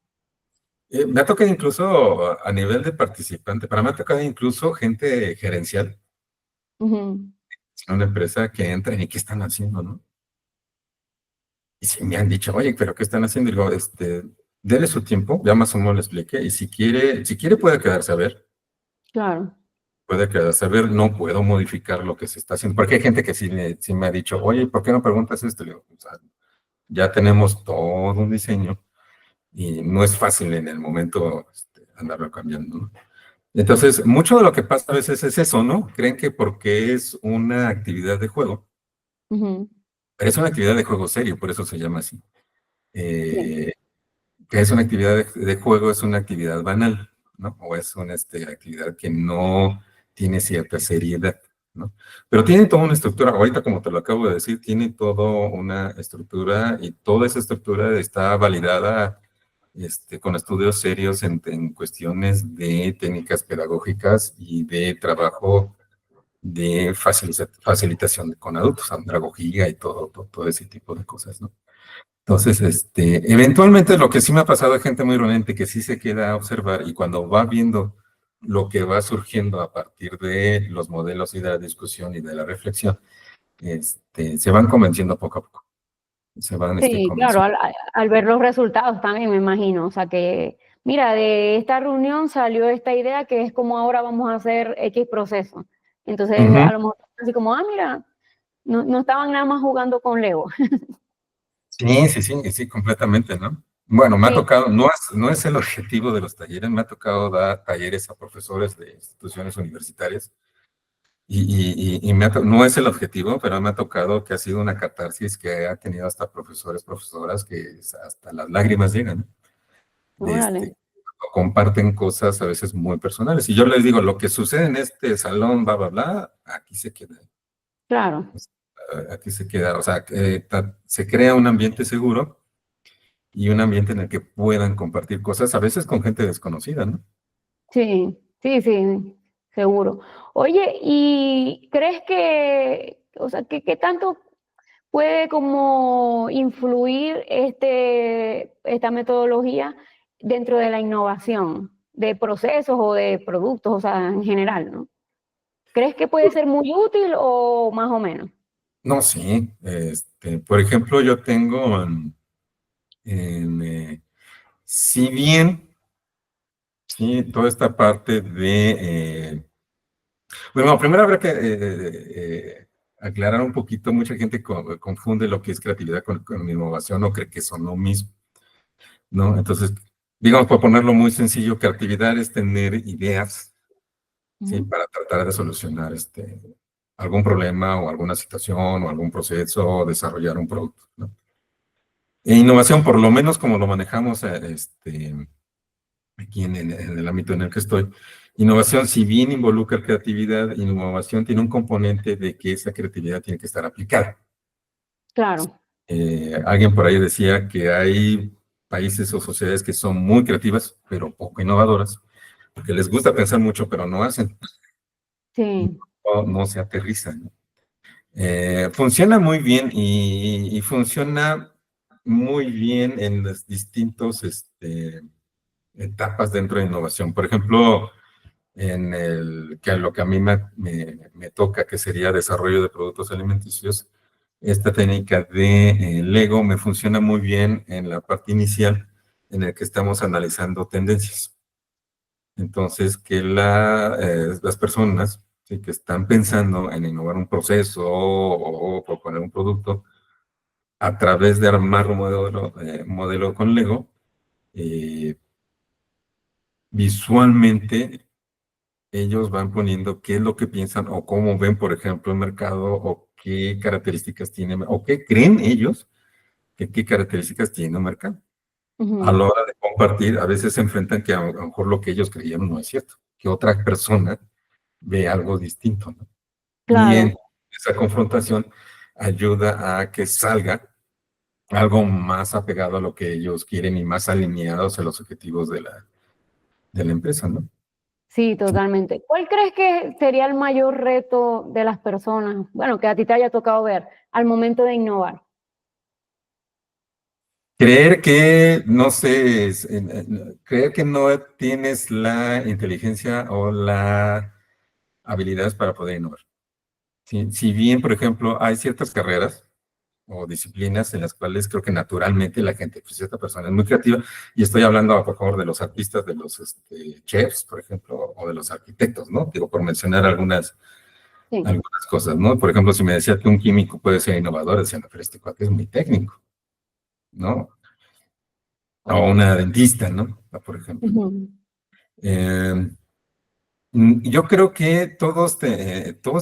me ha tocado incluso a nivel de participante, para mí me ha tocado incluso gente gerencial Ujú, en una empresa que entra y qué están haciendo, ¿no? Y si me han dicho, oye, pero ¿qué están haciendo? Y digo, dele su tiempo, ya más o menos le expliqué, y si quiere puede quedarse a ver, Claro. Puede que al saber no puedo modificar lo que se está haciendo, porque hay gente que sí me ha dicho, oye, ¿por qué no preguntas esto? Le digo, o sea, ya tenemos todo un diseño y no es fácil en el momento andarlo cambiando, ¿no? Entonces, mucho de lo que pasa a veces es eso, ¿no? Creen que porque es una actividad de juego, Ujú. pero es una actividad de juego serio, por eso se llama así. Sí. Eh, que es una actividad de juego, es una actividad banal, ¿no? O es una actividad que no tiene cierta seriedad, ¿no? Pero tiene toda una estructura, ahorita como te lo acabo de decir, tiene toda una estructura y toda esa estructura está validada con estudios serios en cuestiones de técnicas pedagógicas y de trabajo de facilitación con adultos, andragogía y todo ese tipo de cosas, ¿no? Entonces, eventualmente lo que sí me ha pasado a gente muy realmente que sí se queda a observar y cuando va viendo lo que va surgiendo a partir de los modelos y de la discusión y de la reflexión, se van convenciendo poco a poco, se van Sí, claro, convenciendo. al ver los resultados también me imagino, o sea que, mira, de esta reunión salió esta idea que es como ahora vamos a hacer X proceso. Entonces, Ujú. a lo mejor así como, mira, no estaban nada más jugando con Lego. Sí, completamente, ¿no? Bueno, me ha Sí, tocado, no es el objetivo de los talleres, me ha tocado dar talleres a profesores de instituciones universitarias. Y no es el objetivo, pero me ha tocado que ha sido una catarsis que ha tenido hasta profesores, profesoras que hasta las lágrimas llegan, ¿no? De órale, comparten cosas a veces muy personales. Y yo les digo, lo que sucede en este salón, bla, aquí se queda. claro, Aquí se queda. O sea, se crea un ambiente seguro y un ambiente en el que puedan compartir cosas, a veces con gente desconocida, ¿no? sí, sí, sí, seguro. Oye, ¿y crees que, o sea, qué tanto puede como influir esta metodología dentro de la innovación de procesos o de productos, o sea, en general, ¿no? ¿Crees que puede ser muy útil o más o menos? No, sí. Por ejemplo, yo tengo, si bien sí, toda esta parte bueno, primero habrá que aclarar un poquito, mucha gente confunde lo que es creatividad con innovación o cree que son lo mismo, ¿no? Entonces, digamos, por ponerlo muy sencillo, creatividad es tener ideas, ¿sí? Ujú. Para tratar de solucionar algún problema o alguna situación o algún proceso o desarrollar un producto, ¿no? E innovación, por lo menos como lo manejamos, aquí en el ámbito en el que estoy. Innovación, si bien involucra creatividad, innovación tiene un componente de que esa creatividad tiene que estar aplicada. Claro, Alguien por ahí decía que hay países o sociedades que son muy creativas, pero poco innovadoras, porque les gusta pensar mucho, pero no hacen, sí, no se aterrizan, ¿no? Funciona muy bien y funciona muy bien en las distintas etapas dentro de innovación. Por ejemplo, lo que a mí me toca, que sería desarrollo de productos alimenticios, esta técnica de Lego me funciona muy bien en la parte inicial en la que estamos analizando tendencias. Entonces, que las personas, ¿sí?, que están pensando en innovar un proceso o proponer un producto, a través de armar un modelo con Lego, eh, visualmente ellos van poniendo qué es lo que piensan o cómo ven, por ejemplo, el mercado o qué características tiene o qué creen ellos que qué características tiene un mercado. A ujú, la hora de compartir, a veces se enfrentan que a lo mejor lo que ellos creyeron no es cierto, que otra persona ve algo distinto, ¿no? Y en claro. esa confrontación ayuda a que salga algo más apegado a lo que ellos quieren y más alineados a los objetivos de la empresa, ¿no? Sí, totalmente. ¿Cuál crees que sería el mayor reto de las personas, bueno, que a ti te haya tocado ver al momento de innovar? Creer que, no sé, creer que no tienes la inteligencia o las habilidades para poder innovar. Si bien, por ejemplo, hay ciertas carreras o disciplinas en las cuales creo que naturalmente la gente, pues cierta persona es muy creativa, y estoy hablando por favor de los artistas, de los chefs, por ejemplo, o de los arquitectos, ¿no? Digo, por mencionar Sí. algunas cosas, ¿no? Por ejemplo, si me decía que un químico puede ser innovador, decía, no, pero este cuate es muy técnico, ¿no? O una dentista, ¿no? Por ejemplo. Ujú. Eh, yo creo que todos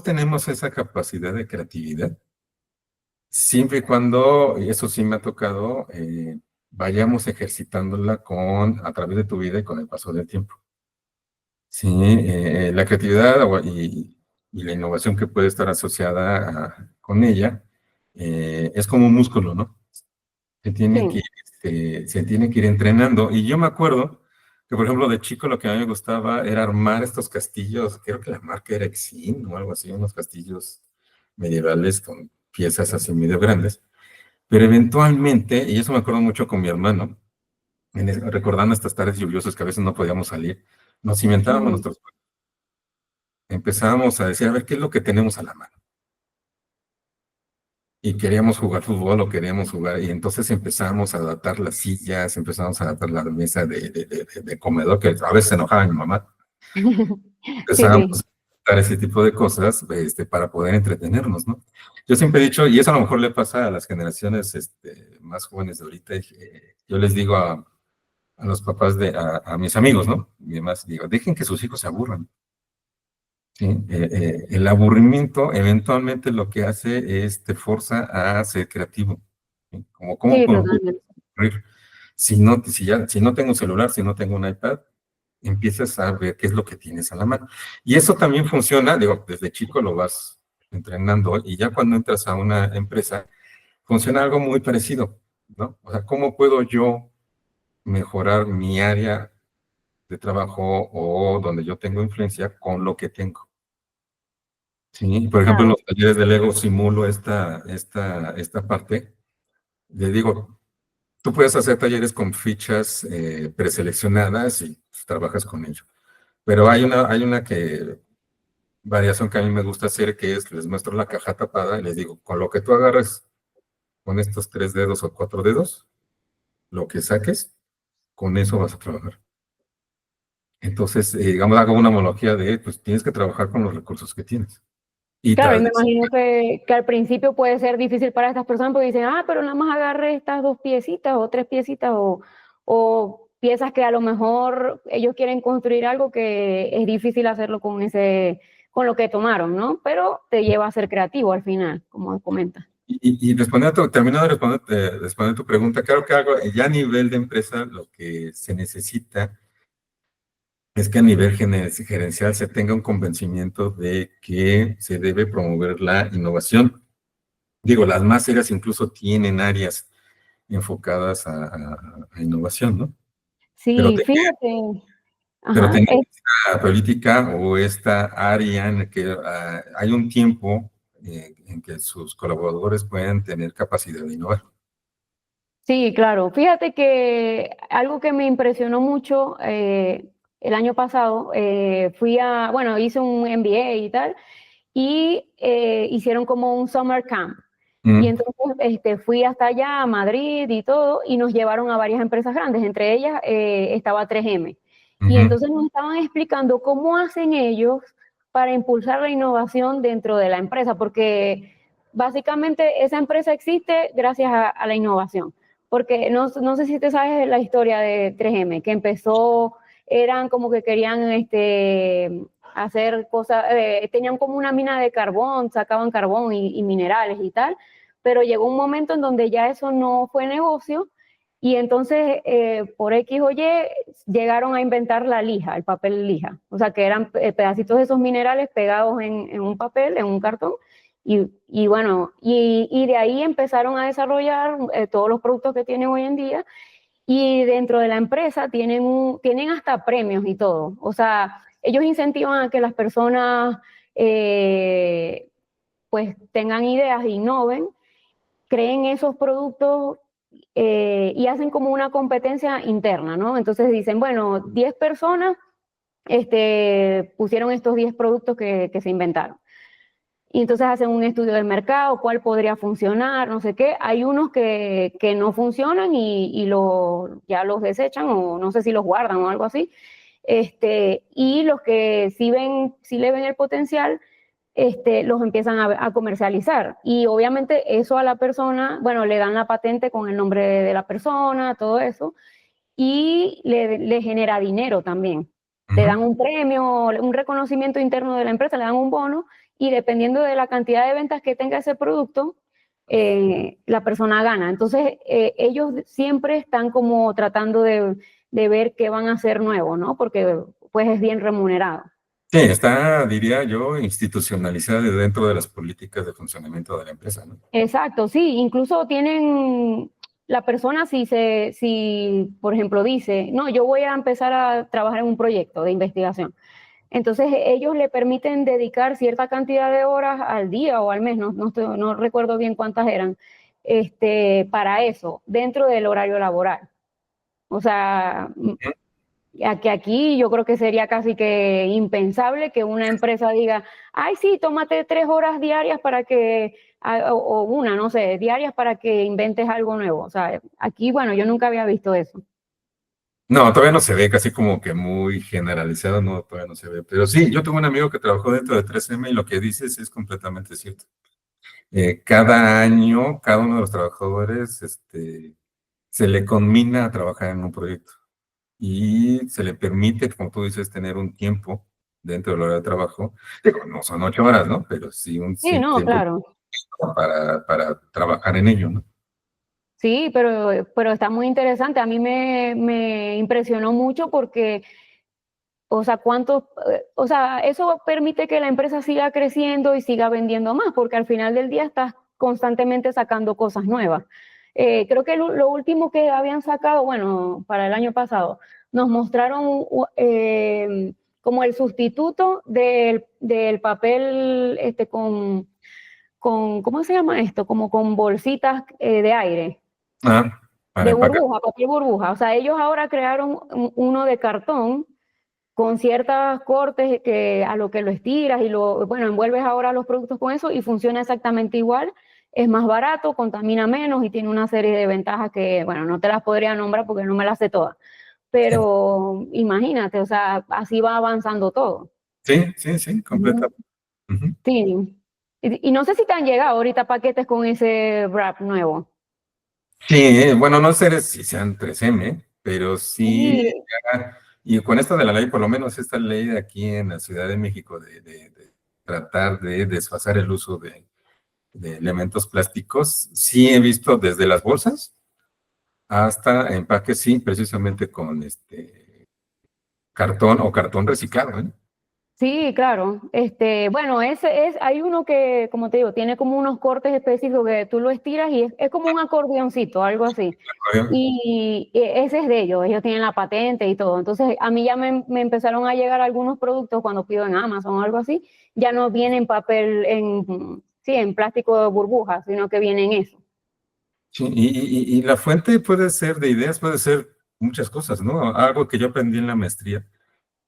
tenemos esa capacidad de creatividad, siempre y cuando, y eso sí me ha tocado, vayamos ejercitándola a través de tu vida y con el paso del tiempo. Sí, la creatividad y la innovación que puede estar asociada con ella es como un músculo, ¿no? Se tiene que, Sí. ir, se tiene que ir entrenando. Y yo me acuerdo que, por ejemplo, de chico lo que a mí me gustaba era armar estos castillos, creo que la marca era Exin o algo así, unos castillos medievales con piezas así medio grandes. Pero eventualmente, y eso me acuerdo mucho con mi hermano, recordando estas tardes lluviosas que a veces no podíamos salir, nos inventábamos Ujú. nuestros, empezábamos a decir, a ver, ¿qué es lo que tenemos a la mano? Y queríamos jugar fútbol o queríamos jugar, y entonces empezamos a adaptar las sillas, empezamos a adaptar la mesa de comedor, que a veces se enojaba mi mamá, Sí, empezábamos sí. a adaptar ese tipo de cosas para poder entretenernos, ¿no? Yo siempre he dicho, y eso a lo mejor le pasa a las generaciones más jóvenes de ahorita, yo les digo a los papás a mis amigos, ¿no? Y demás, digo, dejen que sus hijos se aburran. ¿Sí? El aburrimiento eventualmente lo que hace es te forza a ser creativo. ¿Sí? Como, ¿cómo Sí, puedo totalmente. ocurrir? Si no tengo un celular, si no tengo un iPad, empiezas a ver qué es lo que tienes a la mano. Y eso también funciona, digo, desde chico lo vas entrenando, y ya cuando entras a una empresa, funciona algo muy parecido, ¿no? O sea, ¿cómo puedo yo mejorar mi área de trabajo o donde yo tengo influencia con lo que tengo? Sí, por ejemplo, en Claro. los talleres de Lego simulo esta parte. Le digo, tú puedes hacer talleres con fichas preseleccionadas y pues, trabajas con ello. Pero hay una variación que a mí me gusta hacer, que es, les muestro la caja tapada y les digo, con lo que tú agarres con estos 3 dedos o 4 dedos, lo que saques, con eso vas a trabajar. Entonces, digamos, hago una analogía de, pues tienes que trabajar con los recursos que tienes. Y Claro, y tal me vez, imagino que al principio puede ser difícil para estas personas porque dicen, ah, pero nada más agarré estas dos piecitas o tres piecitas o piezas que a lo mejor ellos quieren construir algo que es difícil hacerlo con lo que tomaron, ¿no? Pero te lleva a ser creativo al final, como comentas. y terminando de responder tu pregunta, creo que algo, ya a nivel de empresa, lo que se necesita es que a nivel gerencial se tenga un convencimiento de que se debe promover la innovación. Digo, las más serias incluso tienen áreas enfocadas a innovación, ¿no? Pero, Sí, te- fíjate, pero ajá, tener esta política o esta área en la que hay un tiempo en que sus colaboradores puedan tener capacidad de innovar. sí, claro. Fíjate que algo que me impresionó mucho el año pasado, bueno, hice un MBA y tal, y hicieron como un summer camp. Y Mm, entonces fui hasta allá a Madrid y todo, y nos llevaron a varias empresas grandes, entre ellas estaba 3M. Y ujú. entonces nos estaban explicando cómo hacen ellos para impulsar la innovación dentro de la empresa, porque básicamente esa empresa existe gracias a la innovación. Porque no sé si te sabes la historia de 3M, que empezó, eran como que querían hacer cosas, tenían como una mina de carbón, sacaban carbón y minerales y tal, pero llegó un momento en donde ya eso no fue negocio y entonces por X o Y llegaron a inventar la lija, el papel lija, o sea que eran pedacitos de esos minerales pegados en un papel, en un cartón. Y bueno, y de ahí empezaron a desarrollar todos los productos que tienen hoy en día y dentro de la empresa tienen hasta premios y todo. O sea, ellos incentivan a que las personas pues tengan ideas, innoven, creen esos productos y hacen como una competencia interna, ¿no? Entonces dicen, bueno, 10 personas pusieron estos 10 productos que se inventaron. y entonces hacen un estudio del mercado, cuál podría funcionar, no sé qué. Hay unos que no funcionan y ya los desechan o no sé si los guardan o algo así. Y los que sí le ven el potencial, los empiezan a comercializar. Y obviamente eso a la persona, bueno, le dan la patente con el nombre de la persona, todo eso, y le genera dinero también. Le dan un premio, un reconocimiento interno de la empresa, le dan un bono y dependiendo de la cantidad de ventas que tenga ese producto, la persona gana. Entonces, ellos siempre están como tratando de ver qué van a hacer nuevo, ¿no? Porque pues es bien remunerado. Sí, está, diría yo, institucionalizada dentro de las políticas de funcionamiento de la empresa, ¿no? Exacto, sí, incluso tienen la persona si por ejemplo dice, no, yo voy a empezar a trabajar en un proyecto de investigación. Entonces ellos le permiten dedicar cierta cantidad de horas al día o al mes, no recuerdo bien cuántas eran, para eso, dentro del horario laboral. O sea, que aquí yo creo que sería casi que impensable que una empresa diga, ay, sí, tómate 3 horas diarias para que, o una, no sé, diarias para que inventes algo nuevo. O sea, aquí, bueno, yo nunca había visto eso. No, todavía no se ve, casi como que muy generalizado, no, todavía no se ve. Pero sí, yo tengo un amigo que trabajó dentro de 3M y lo que dices es completamente cierto. Cada año, cada uno de los trabajadores, se le conmina a trabajar en un proyecto y se le permite, como tú dices, tener un tiempo dentro del horario de trabajo. Digo, no son 8 horas, ¿no? Pero sí un Sí, sí, no, tiempo claro. para trabajar en ello, ¿no? Sí, pero está muy interesante. A mí me impresionó mucho porque, o sea, o sea, eso permite que la empresa siga creciendo y siga vendiendo más, porque al final del día estás constantemente sacando cosas nuevas. Creo que lo último que habían sacado, bueno, para el año pasado, nos mostraron como el sustituto del papel ¿cómo se llama esto? Como con bolsitas de aire. Ah, para De empacar. burbuja, papel burbuja. O sea, ellos ahora crearon uno de cartón con ciertos cortes que a lo que lo estiras y bueno, envuelves ahora los productos con eso y funciona exactamente igual. Es más barato, contamina menos y tiene una serie de ventajas que, bueno, no te las podría nombrar porque no me las sé todas. Pero imagínate, o sea, así va avanzando todo. Sí, sí, sí, Ujú. completamente. Ujú. Sí. Y no sé si te han llegado ahorita paquetes con ese wrap nuevo. Sí, bueno, no sé si sean 3M, pero sí, Sí, y con esto de la ley, por lo menos esta ley de aquí en la Ciudad de México de tratar de desfasar el uso de elementos plásticos, sí he visto desde las bolsas hasta empaques, sí, precisamente con cartón o cartón reciclado, ¿eh? sí, claro. Bueno, hay uno que, como te digo, tiene como unos cortes específicos que tú lo estiras y es como un acordeoncito, algo así. Y ese es de ellos tienen la patente y todo. Entonces, a mí ya me empezaron a llegar algunos productos cuando pido en Amazon o algo así, ya no vienen en papel, sí, en plástico de burbujas, sino que vienen eso. Sí, y la fuente puede ser de ideas, puede ser muchas cosas, ¿no? Algo que yo aprendí en la maestría.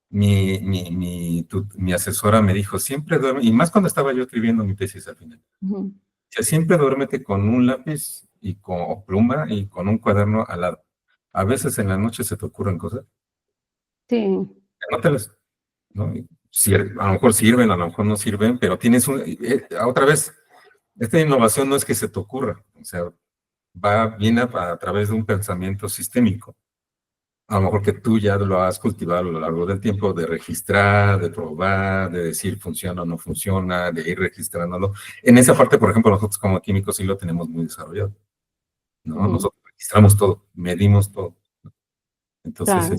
Mi asesora me dijo, siempre duerme, y más cuando estaba yo escribiendo mi tesis al final, Ujú. que siempre duérmete con un lápiz y con pluma y con un cuaderno al lado. A veces en la noche se te ocurren cosas, Sí, anótalas, ¿no? A lo mejor sirven, a lo mejor no sirven, pero tienes otra vez, esta innovación no es que se te ocurra, o sea, viene a través de un pensamiento sistémico. A lo mejor que tú ya lo has cultivado a lo largo del tiempo, de registrar, de probar, de decir funciona o no funciona, de ir registrándolo. En esa parte, por ejemplo, nosotros como químicos sí lo tenemos muy desarrollado, ¿no? ujú, Nosotros registramos todo, medimos todo. Entonces, claro.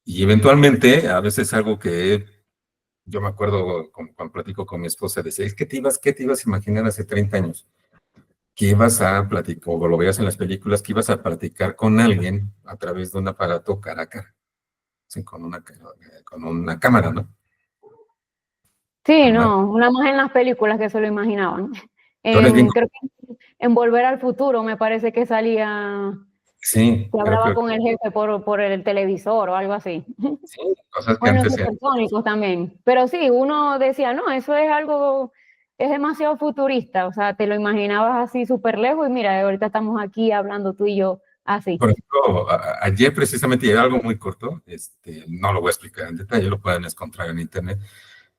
y eventualmente, a veces algo que yo me acuerdo cuando platico con mi esposa, decía, es que qué te ibas a imaginar hace 30 años? Que ibas a platicar, o lo veías en las películas, que ibas a platicar con alguien a través de un aparato cara a cara, sí, con una cámara, ¿no? Sí, Jamás. no, una más en las películas que se lo imaginaban. Tú eres bien, Creo que en Volver al Futuro me parece que salía, sí, que creo hablaba que con el jefe por el televisor o algo así. sí, cosas que Bueno, antes eran. supersónicos también. Pero sí, uno decía, no, eso es algo, es demasiado futurista, o sea, te lo imaginabas así súper lejos y mira, ahorita estamos aquí hablando tú y yo así. Por ejemplo, ayer precisamente, y era algo muy corto, no lo voy a explicar en detalle, lo pueden encontrar en internet,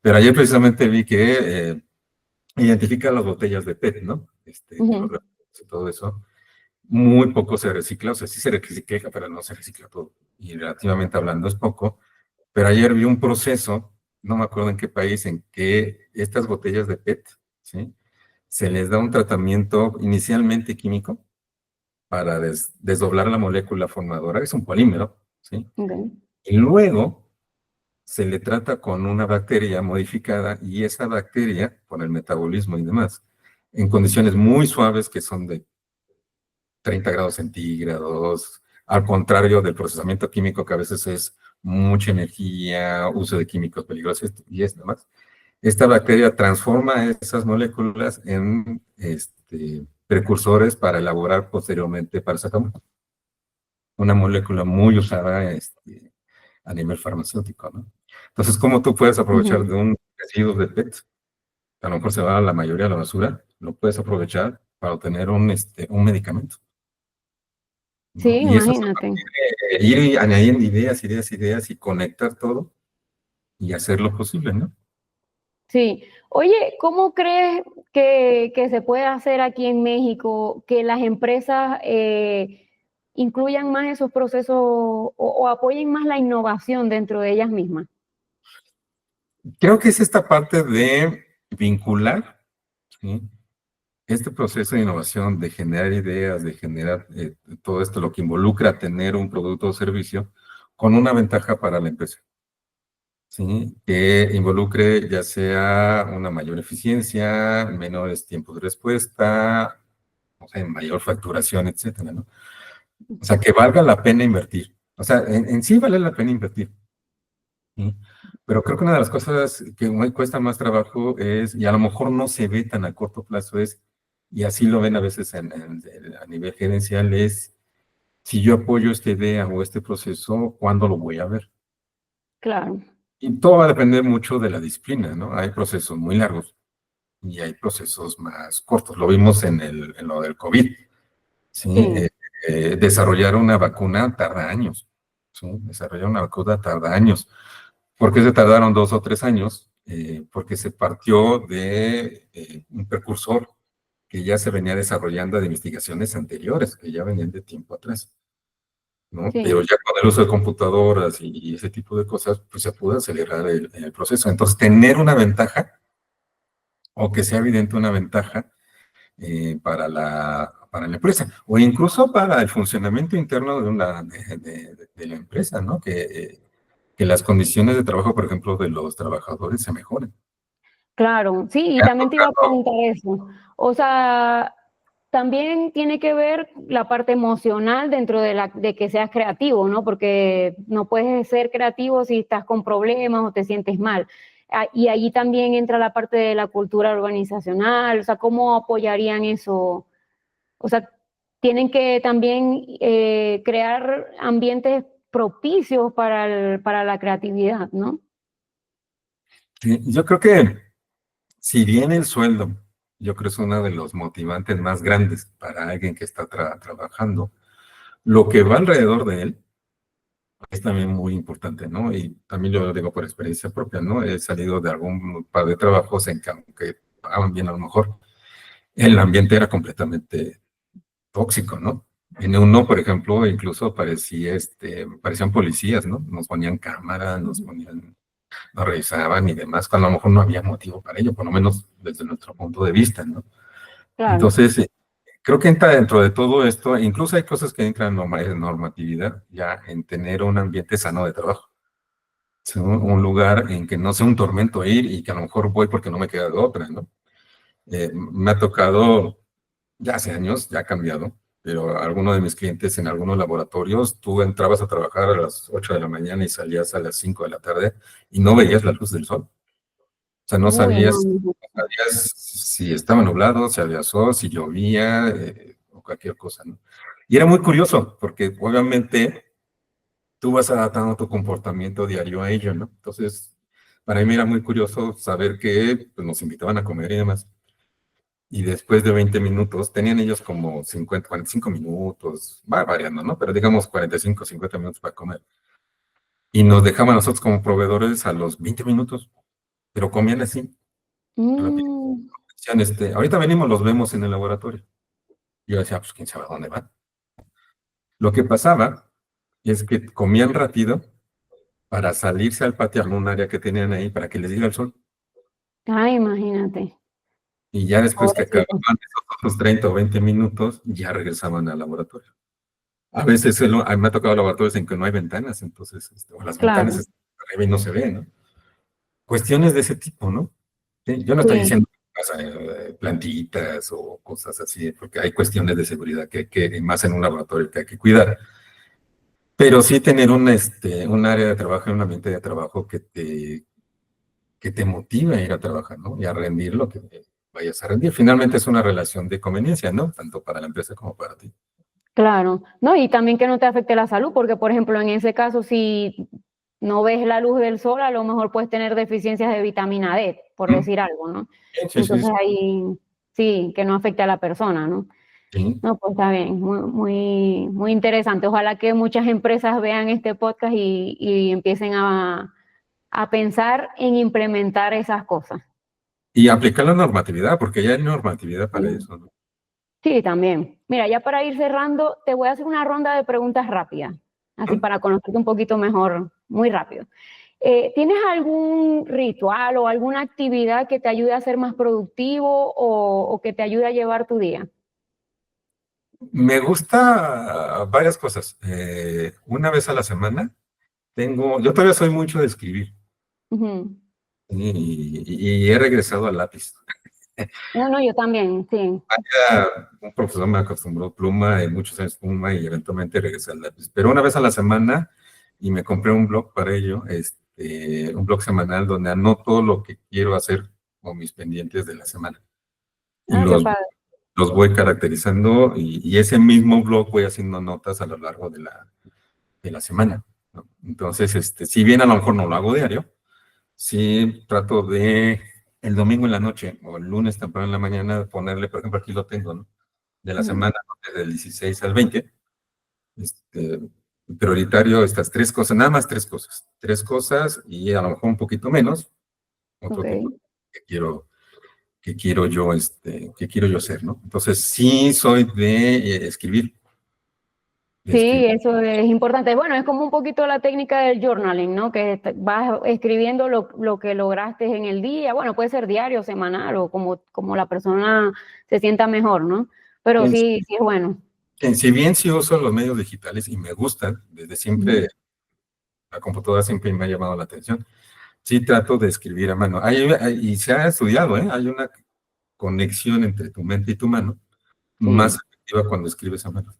pero ayer precisamente vi que identifica las botellas de PET, ¿no? De los Ujú. refrescos y todo eso. Muy poco se recicla, o sea, sí se recicla, pero no se recicla todo. Y relativamente hablando es poco. Pero ayer vi un proceso, no me acuerdo en qué país, en que estas botellas de PET, ¿sí? Se les da un tratamiento inicialmente químico para desdoblar la molécula formadora, es un polímero, ¿sí? Okay. Y luego se le trata con una bacteria modificada y esa bacteria, con el metabolismo y demás, en condiciones muy suaves que son de 30 grados centígrados, al contrario del procesamiento químico que a veces es mucha energía, uso de químicos peligrosos y es demás. Esta bacteria transforma esas moléculas en precursores para elaborar posteriormente paracetamol, una molécula muy usada a nivel farmacéutico, ¿no? Entonces, ¿cómo tú puedes aprovechar Ujú. de un residuo de PET? A lo mejor se va a la mayoría a la basura, lo puedes aprovechar para obtener un medicamento, Sí, ¿no? Y eso es imagínate. ir añadiendo ideas, ideas, ideas y conectar todo y hacer lo posible, ¿no? Sí. Oye, ¿cómo crees que se puede hacer aquí en México que las empresas incluyan más esos procesos o apoyen más la innovación dentro de ellas mismas? Creo que es esta parte de vincular, ¿sí? Este proceso de innovación, de generar ideas, de generar todo esto, lo que involucra tener un producto o servicio, con una ventaja para la empresa, ¿sí? Que involucre ya sea una mayor eficiencia, menores tiempos de respuesta, o sea, mayor facturación, etcétera, ¿no? O sea, que valga la pena invertir. O sea, en sí vale la pena invertir, ¿sí? Pero creo que una de las cosas que me cuesta más trabajo es, y a lo mejor no se ve tan a corto plazo, es, y así lo ven a veces a nivel gerencial, es si yo apoyo esta idea o este proceso, ¿cuándo lo voy a ver? Claro, Y todo va a depender mucho de la disciplina, ¿no? Hay procesos muy largos y hay procesos más cortos. Lo vimos en lo del COVID, ¿sí? sí, Desarrollar una vacuna tarda años, ¿sí? Desarrollar una vacuna tarda años. ¿Por qué se tardaron 2 o 3 años? Porque se partió de un precursor que ya se venía desarrollando de investigaciones anteriores, que ya venían de tiempo atrás, ¿no? Pero sí, ya con el uso de computadoras y ese tipo de cosas, pues se pudo acelerar el proceso. Entonces, tener una ventaja, o que sea evidente una ventaja para la empresa, o incluso para el funcionamiento interno de la empresa, ¿no? Que las condiciones de trabajo, por ejemplo, de los trabajadores se mejoren. claro. Sí, y Me ha también te iba a tocado, preguntar eso. O sea, también tiene que ver la parte emocional dentro de que seas creativo, ¿no? Porque no puedes ser creativo si estás con problemas o te sientes mal. Y allí también entra la parte de la cultura organizacional, o sea, ¿cómo apoyarían eso? O sea, tienen que también crear ambientes propicios para la creatividad, ¿no? yo creo que si bien el sueldo, yo creo es uno de los motivantes más grandes para alguien que está trabajando, lo que va alrededor de él es también muy importante, ¿no? Y también yo lo digo por experiencia propia, ¿no? He salido de algún par de trabajos en que, aunque pagaban bien a lo mejor, el ambiente era completamente tóxico, ¿no? En uno, por ejemplo, incluso parecían policías, ¿no? Nos ponían cámaras, nos revisaban y demás, cuando a lo mejor no había motivo para ello, por lo menos desde nuestro punto de vista, ¿no? Claro, Entonces, creo que entra dentro de todo esto, incluso hay cosas que entran en normatividad, ya en tener un ambiente sano de trabajo. Sí, un lugar en que no sea un tormento ir y que a lo mejor voy porque no me queda de otra, ¿no? Me ha tocado, ya hace años, ya ha cambiado, pero algunos de mis clientes en algunos laboratorios, tú entrabas a trabajar a las 8 de la mañana y salías a las 5 de la tarde y no veías la luz del sol. O sea, no uy, no, sabías, no, no sabías si estaba nublado, si había sol, si llovía, o cualquier cosa, ¿no? Y era muy curioso, porque obviamente tú vas adaptando tu comportamiento diario a ello, ¿no? Entonces, Para mí era muy curioso saber que pues, nos invitaban a comer y demás. Y después de 20 minutos, tenían ellos como 50, 45 minutos, va variando, ¿no? Pero digamos 45, 50 minutos para comer. Y nos dejaban a nosotros como proveedores a los 20 minutos, pero comían así, rápido. Mm, Decían, ahorita venimos, los vemos en el laboratorio. Y yo decía, pues quién sabe a dónde van. Lo que pasaba es que comían rápido para salirse al patio, a un área que tenían ahí, para que les diera el sol. ay, imagínate, Y ya después que acababan pobrecito. esos otros 30 o 20 minutos, ya regresaban al laboratorio. A veces a mí me ha tocado laboratorios en que no hay ventanas, entonces, o las ventanas Claro, están arriba y no se ven, ¿no? Cuestiones de ese tipo, ¿no? Sí, yo no estoy sí, diciendo que pasa, plantitas o cosas así, porque hay cuestiones de seguridad más en un laboratorio que hay que cuidar. Pero sí tener un área de trabajo, un ambiente de trabajo que te motive a ir a trabajar, ¿no? Y a rendir lo que vayas a rendir. Finalmente es una relación de conveniencia, ¿no? Tanto para la empresa como para ti. claro. No, y también que no te afecte la salud, porque por ejemplo, en ese caso, si no ves la luz del sol, a lo mejor puedes tener deficiencias de vitamina D, por ¿Mm? decir algo, ¿no? Sí, sí, Entonces sí. ahí sí, que no afecte a la persona, ¿no? Sí. No, pues está bien, muy interesante. Ojalá que muchas empresas vean este podcast y empiecen a pensar en implementar esas cosas. Y aplicar la normatividad, porque ya hay normatividad para Sí, eso, ¿no? sí, también. Mira, ya para ir cerrando, te voy a hacer una ronda de preguntas rápidas, así ¿Mm? para conocerte un poquito mejor, muy rápido. ¿Tienes algún ritual o alguna actividad que te ayude a ser más productivo o que te ayude a llevar tu día? Me gusta varias cosas. Una vez a la semana yo todavía soy mucho de escribir Ujú. y he regresado al lápiz. No, no, yo también, sí. Un profesor me acostumbró pluma, muchos años pluma y eventualmente regresé al lápiz. Pero una vez a la semana y me compré un blog para ello, un blog semanal donde anoto lo que quiero hacer o mis pendientes de la semana. Y Ah, qué padre. los voy caracterizando y ese mismo blog voy haciendo notas a lo largo de la semana, ¿no? Entonces, si bien a lo mejor no lo hago diario, sí trato el domingo en la noche o el lunes temprano en la mañana ponerle, por ejemplo, aquí lo tengo, ¿no? De la Ujú. semana, ¿no? Desde el 16 al 20, este, prioritario estas tres cosas, nada más tres cosas y a lo mejor un poquito menos, otro Ok. tipo que quiero, que quiero yo hacer, ¿no? Entonces, sí soy de Sí, escribir. eso es importante. Bueno, es como un poquito la técnica del journaling, ¿no? Que vas escribiendo lo que lograste en el día. Bueno, puede ser diario, semanal o como la persona se sienta mejor, ¿no? Pero sí, sí es bueno. Si bien sí uso los medios digitales y me gustan, desde Ujú. siempre la computadora siempre me ha llamado la atención, sí trato de escribir a mano. Y se ha estudiado, ¿eh? Hay una conexión entre tu mente y tu mano más Sí. efectiva cuando escribes a mano.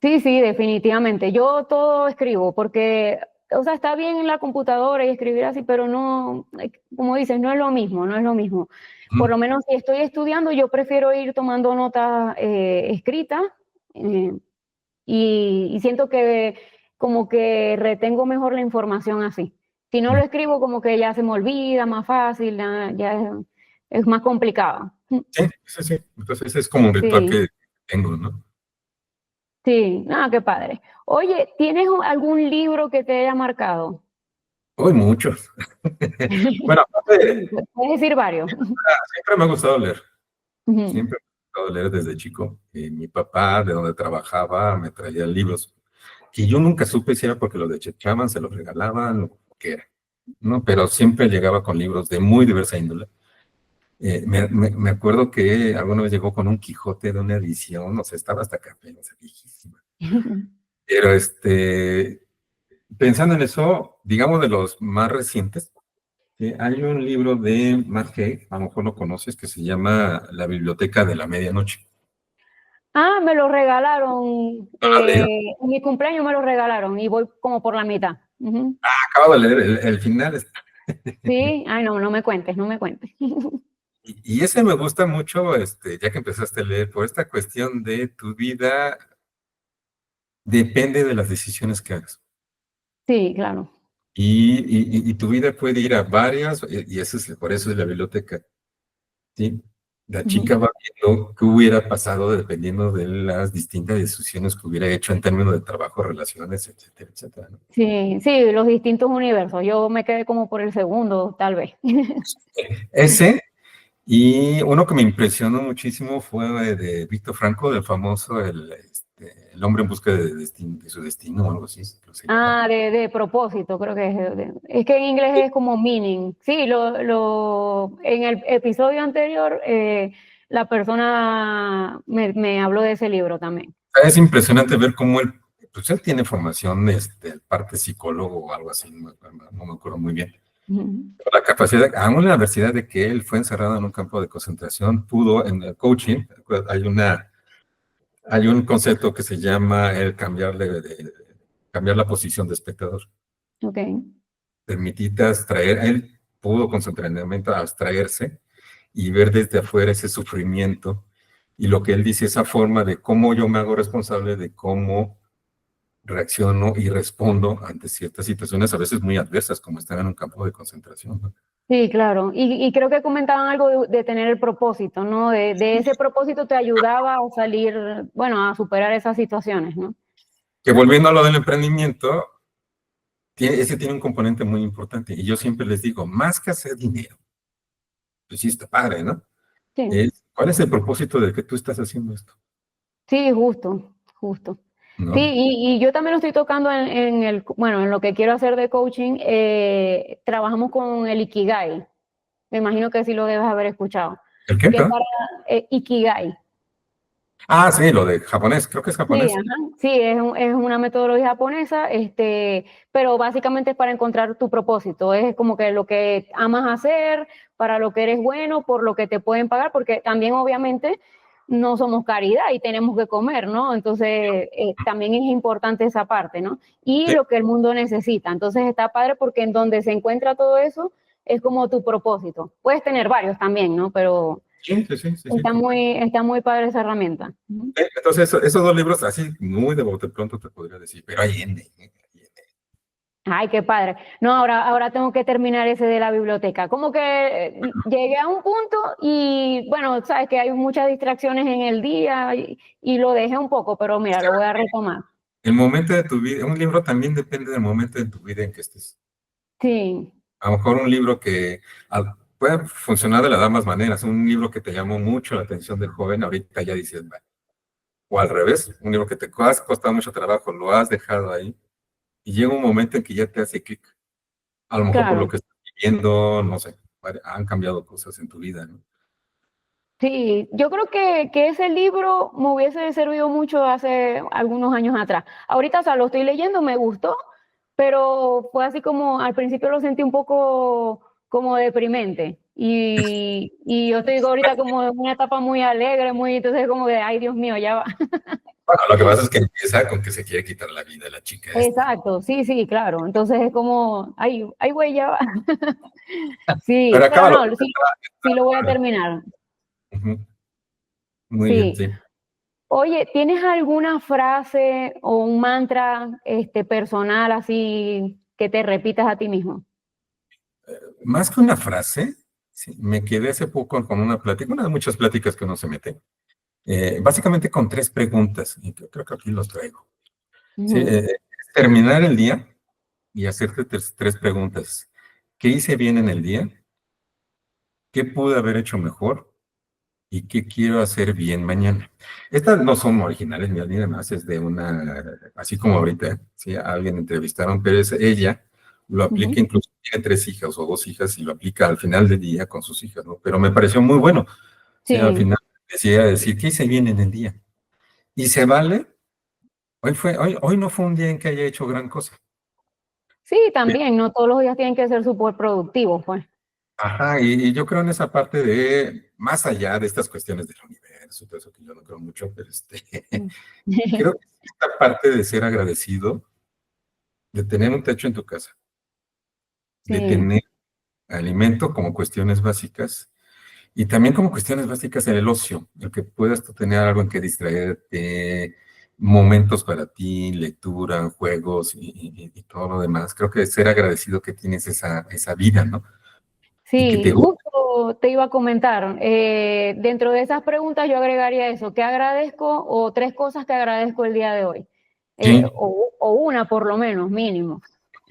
Sí, sí, definitivamente. Yo todo escribo porque, o sea, está bien en la computadora y escribir así, pero no, como dices, no es lo mismo, no es lo mismo. Por Ujú. lo menos si estoy estudiando, yo prefiero ir tomando notas escritas eh, y siento que como que retengo mejor la información así. Si no lo escribo, como que ya se me olvida más fácil, ya es más complicado. Sí, sí, sí. Entonces ese es como un ritual Sí. que tengo, ¿no? Sí, ah, qué padre. Oye, ¿tienes algún libro que te haya marcado? Hoy muchos. Bueno, aparte, Puedes decir varios. siempre me ha gustado leer. Ujú. Siempre me ha gustado leer desde chico. Mi papá, de donde trabajaba, me traía libros que yo nunca supe si era porque los desechaban, se los regalaban o qué era, ¿no? Pero siempre llegaba con libros de muy diversa índole. Me acuerdo que alguna vez llegó con un Quijote de una edición, o sea, estaba hasta acá, o sea, viejísima. Pero pensando en eso, digamos de los más recientes, hay un libro de Matt Haig, a lo mejor lo conoces, que se llama La Biblioteca de la Medianoche. Ah, me lo regalaron. ¿No lo has leído? En mi cumpleaños me lo regalaron y voy como por la mitad. Ujú. Acabo de leer el final. Sí, ay, no, no me cuentes, no me cuentes. Y ese me gusta mucho, ya que empezaste a leer, por esta cuestión de tu vida depende de las decisiones que hagas. Sí, claro. y tu vida puede ir a varias, y eso es, por eso es la biblioteca, ¿sí? La Ujú. chica va viendo qué hubiera pasado dependiendo de las distintas decisiones que hubiera hecho en términos de trabajo, relaciones, etcétera, etcétera, ¿no? Sí, sí, los distintos universos. Yo me quedé como por el segundo, tal vez. Ese, y uno que me impresionó muchísimo fue de Víctor Franco, del famoso El hombre en busca de su destino, o algo así, creo que se llama. Ah, de propósito, creo que es. Es que en inglés es como meaning. Sí, en el episodio anterior, la persona me habló de ese libro también. Es impresionante ver cómo pues él tiene formación, parte psicólogo o algo así, no me acuerdo muy bien. Ujú. La capacidad, aún la adversidad de que él fue encerrado en un campo de concentración, pudo en el coaching, hay un concepto que se llama el cambiar la posición de espectador. Ok. Permitite abstraer, él pudo con su entrenamiento abstraerse y ver desde afuera ese sufrimiento y lo que él dice, esa forma de cómo yo me hago responsable de cómo reacciono y respondo ante ciertas situaciones a veces muy adversas, como estar en un campo de concentración, ¿no? Sí, claro. Y creo que comentaban algo de tener el propósito, ¿no? De ese propósito te ayudaba a salir, bueno, a superar esas situaciones, ¿no? Que volviendo a lo del emprendimiento, ese tiene un componente muy importante. Y yo siempre les digo, más que hacer dinero, pues sí está padre, ¿no? Sí, ¿Cuál es el propósito de que tú estás haciendo esto? sí, justo, justo. Sí, ¿No? y yo también lo estoy tocando bueno, en lo que quiero hacer de coaching, trabajamos con el Ikigai. Me imagino que sí lo debes haber escuchado. ¿El qué? Que es ¿Perdón? para Ikigai. Ah, sí, lo de japonés, creo que es Sí, japonés. ajá. Sí, es una metodología japonesa, pero básicamente es para encontrar tu propósito. Es como que lo que amas hacer, para lo que eres bueno, por lo que te pueden pagar, porque también obviamente no somos caridad y tenemos que comer, ¿no? Entonces, también es importante esa parte, ¿no? Y Sí, lo que el mundo necesita. Entonces, está padre porque en donde se encuentra todo eso es como tu propósito. Puedes tener varios también, ¿no? Pero sí, sí, sí, sí, sí. está muy padre esa herramienta. Ujú. Entonces, esos dos libros, así muy de bote pronto te podría decir, pero hay N. Ay, qué padre. No, ahora tengo que terminar ese de la biblioteca. Como que llegué a un punto y bueno, sabes que hay muchas distracciones en el día y lo dejé un poco, pero mira, lo voy a retomar. El momento de tu vida, un libro también depende del momento de tu vida en que estés. Sí, A lo mejor un libro que puede funcionar de las ambas maneras, un libro que te llamó mucho la atención del joven, ahorita ya dices, "Bah", o al revés, un libro que te ha costado mucho trabajo, lo has dejado ahí, y llega un momento en que ya te hace clic. A lo mejor por lo claro. que estás viviendo, no sé, han cambiado cosas en tu vida, ¿no? Sí, yo creo que ese libro me hubiese servido mucho hace algunos años atrás. Ahorita, o sea, lo estoy leyendo, me gustó, pero fue así como, al principio lo sentí un poco como deprimente. Y yo estoy ahorita como en una etapa muy alegre, entonces como de, ay, Dios mío, ya va. Bueno, lo que pasa es que empieza con que se quiere quitar la vida de la chica esta, ¿no? Exacto, sí, sí, claro. Entonces es como, ay, güey, ya va. Sí, Pero pero acábalo. no, sí lo voy a terminar. Ujú. Muy bien, Sí. sí. Oye, ¿tienes alguna frase o un mantra personal así que te repitas a ti mismo? Más que una frase, sí, me quedé hace poco con una plática, una de muchas pláticas que uno se mete, básicamente con tres preguntas, y creo que aquí los traigo. Sí, Ujú. terminar el día y hacerte tres preguntas. ¿Qué hice bien en el día? ¿Qué pude haber hecho mejor? ¿Y qué quiero hacer bien mañana? Estas no son originales ni demás, es de una, así como ahorita, ¿sí? A alguien entrevistaron, pero es ella, lo aplica, Ujú. incluso tiene tres hijas o dos hijas y lo aplica al final del día con sus hijas, ¿no? Pero me pareció muy bueno, ¿sí? Al Sí, final decía decir, ¿qué hice bien en el día? Y se vale, hoy no fue un día en que haya hecho gran cosa. sí, también, no todos los días tienen que ser súper productivos, pues. Ajá, y yo creo en esa parte de, más allá de estas cuestiones del universo y todo eso que yo no creo mucho, pero Mm. creo que esta parte de ser agradecido, de tener un techo en tu casa, de Sí, tener alimento como cuestiones básicas y también como cuestiones básicas en el ocio, el que puedas tú tener algo en que distraerte, momentos para ti, lectura, juegos y todo lo demás. Creo que ser agradecido que tienes esa vida, ¿no? Y que te Sí, gusta. justo te iba a comentar, dentro de esas preguntas yo agregaría eso, ¿qué agradezco o tres cosas que agradezco el día de hoy? Sí. O una por lo menos, mínimo.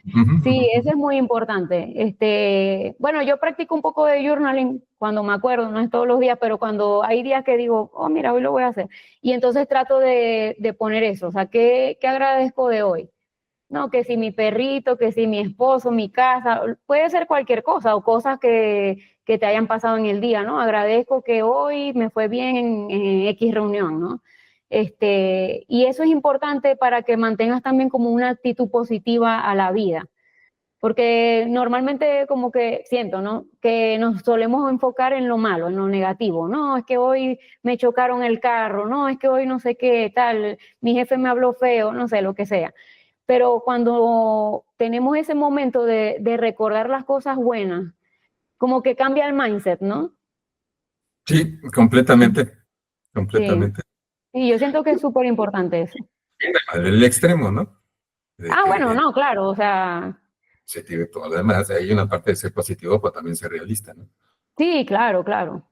Ujú, Sí, ujú. eso es muy importante. Bueno, yo practico un poco de journaling cuando me acuerdo, no es todos los días, pero cuando hay días que digo, oh, mira, hoy lo voy a hacer. Y entonces trato de poner eso, o sea, ¿qué agradezco de hoy? No, que si mi perrito, que si mi esposo, mi casa, puede ser cualquier cosa o cosas que te hayan pasado en el día, ¿no? Agradezco que hoy me fue bien en X reunión, ¿no? Y eso es importante para que mantengas también como una actitud positiva a la vida, porque normalmente como que siento, ¿no? Que nos solemos enfocar en lo malo, en lo negativo, no, es que hoy me chocaron el carro, no, es que hoy no sé qué tal, mi jefe me habló feo, no sé, lo que sea. Pero cuando tenemos ese momento de recordar las cosas buenas, como que cambia el mindset, ¿no? Sí, completamente, Sí, completamente. y yo siento que es súper importante eso. El extremo, ¿no? De Ah, bueno, que no, claro, o sea, se tiene todo lo demás. Hay una parte de ser positivo, pero también ser realista, ¿no? sí, claro, claro.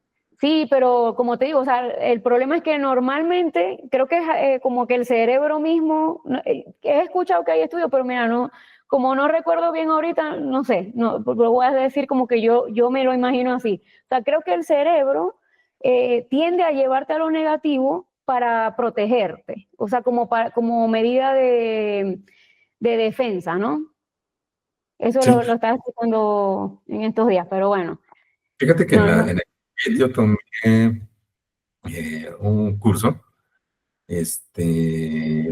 Sí, pero como te digo, o sea, el problema es que normalmente creo que es como que el cerebro mismo, he escuchado que hay estudios, pero mira, no, como no recuerdo bien ahorita, no sé, no, lo voy a decir como que yo me lo imagino así. O sea, creo que el cerebro tiende a llevarte a lo negativo para protegerte, o sea, como medida de defensa, ¿no? Eso Sí, lo estaba escuchando en estos días, pero bueno, fíjate que no, no. en el yo tomé un curso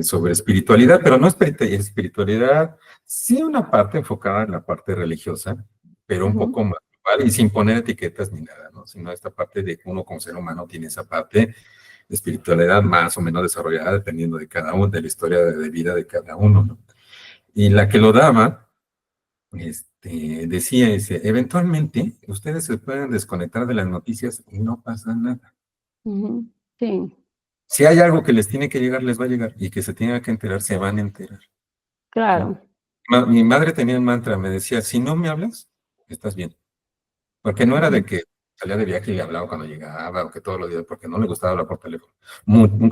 sobre espiritualidad, pero no espiritualidad, sí una parte enfocada en la parte religiosa, pero un Ujú. poco más global y sin poner etiquetas ni nada, ¿no? Sino esta parte de que uno como ser humano tiene esa parte de espiritualidad más o menos desarrollada dependiendo de cada uno, de la historia de vida de cada uno, ¿no? Y la que lo daba, dice, eventualmente ustedes se pueden desconectar de las noticias y no pasa nada. Ujú. Sí, Si hay algo que les tiene que llegar, les va a llegar, y que se tenga que enterar, se van a enterar, ¿sí? claro. Mi madre tenía un mantra, me decía, si no me hablas, estás bien. Porque no era de Ujú. que salía de viaje y hablaba cuando llegaba, o que todos los días, porque no le gustaba hablar por teléfono.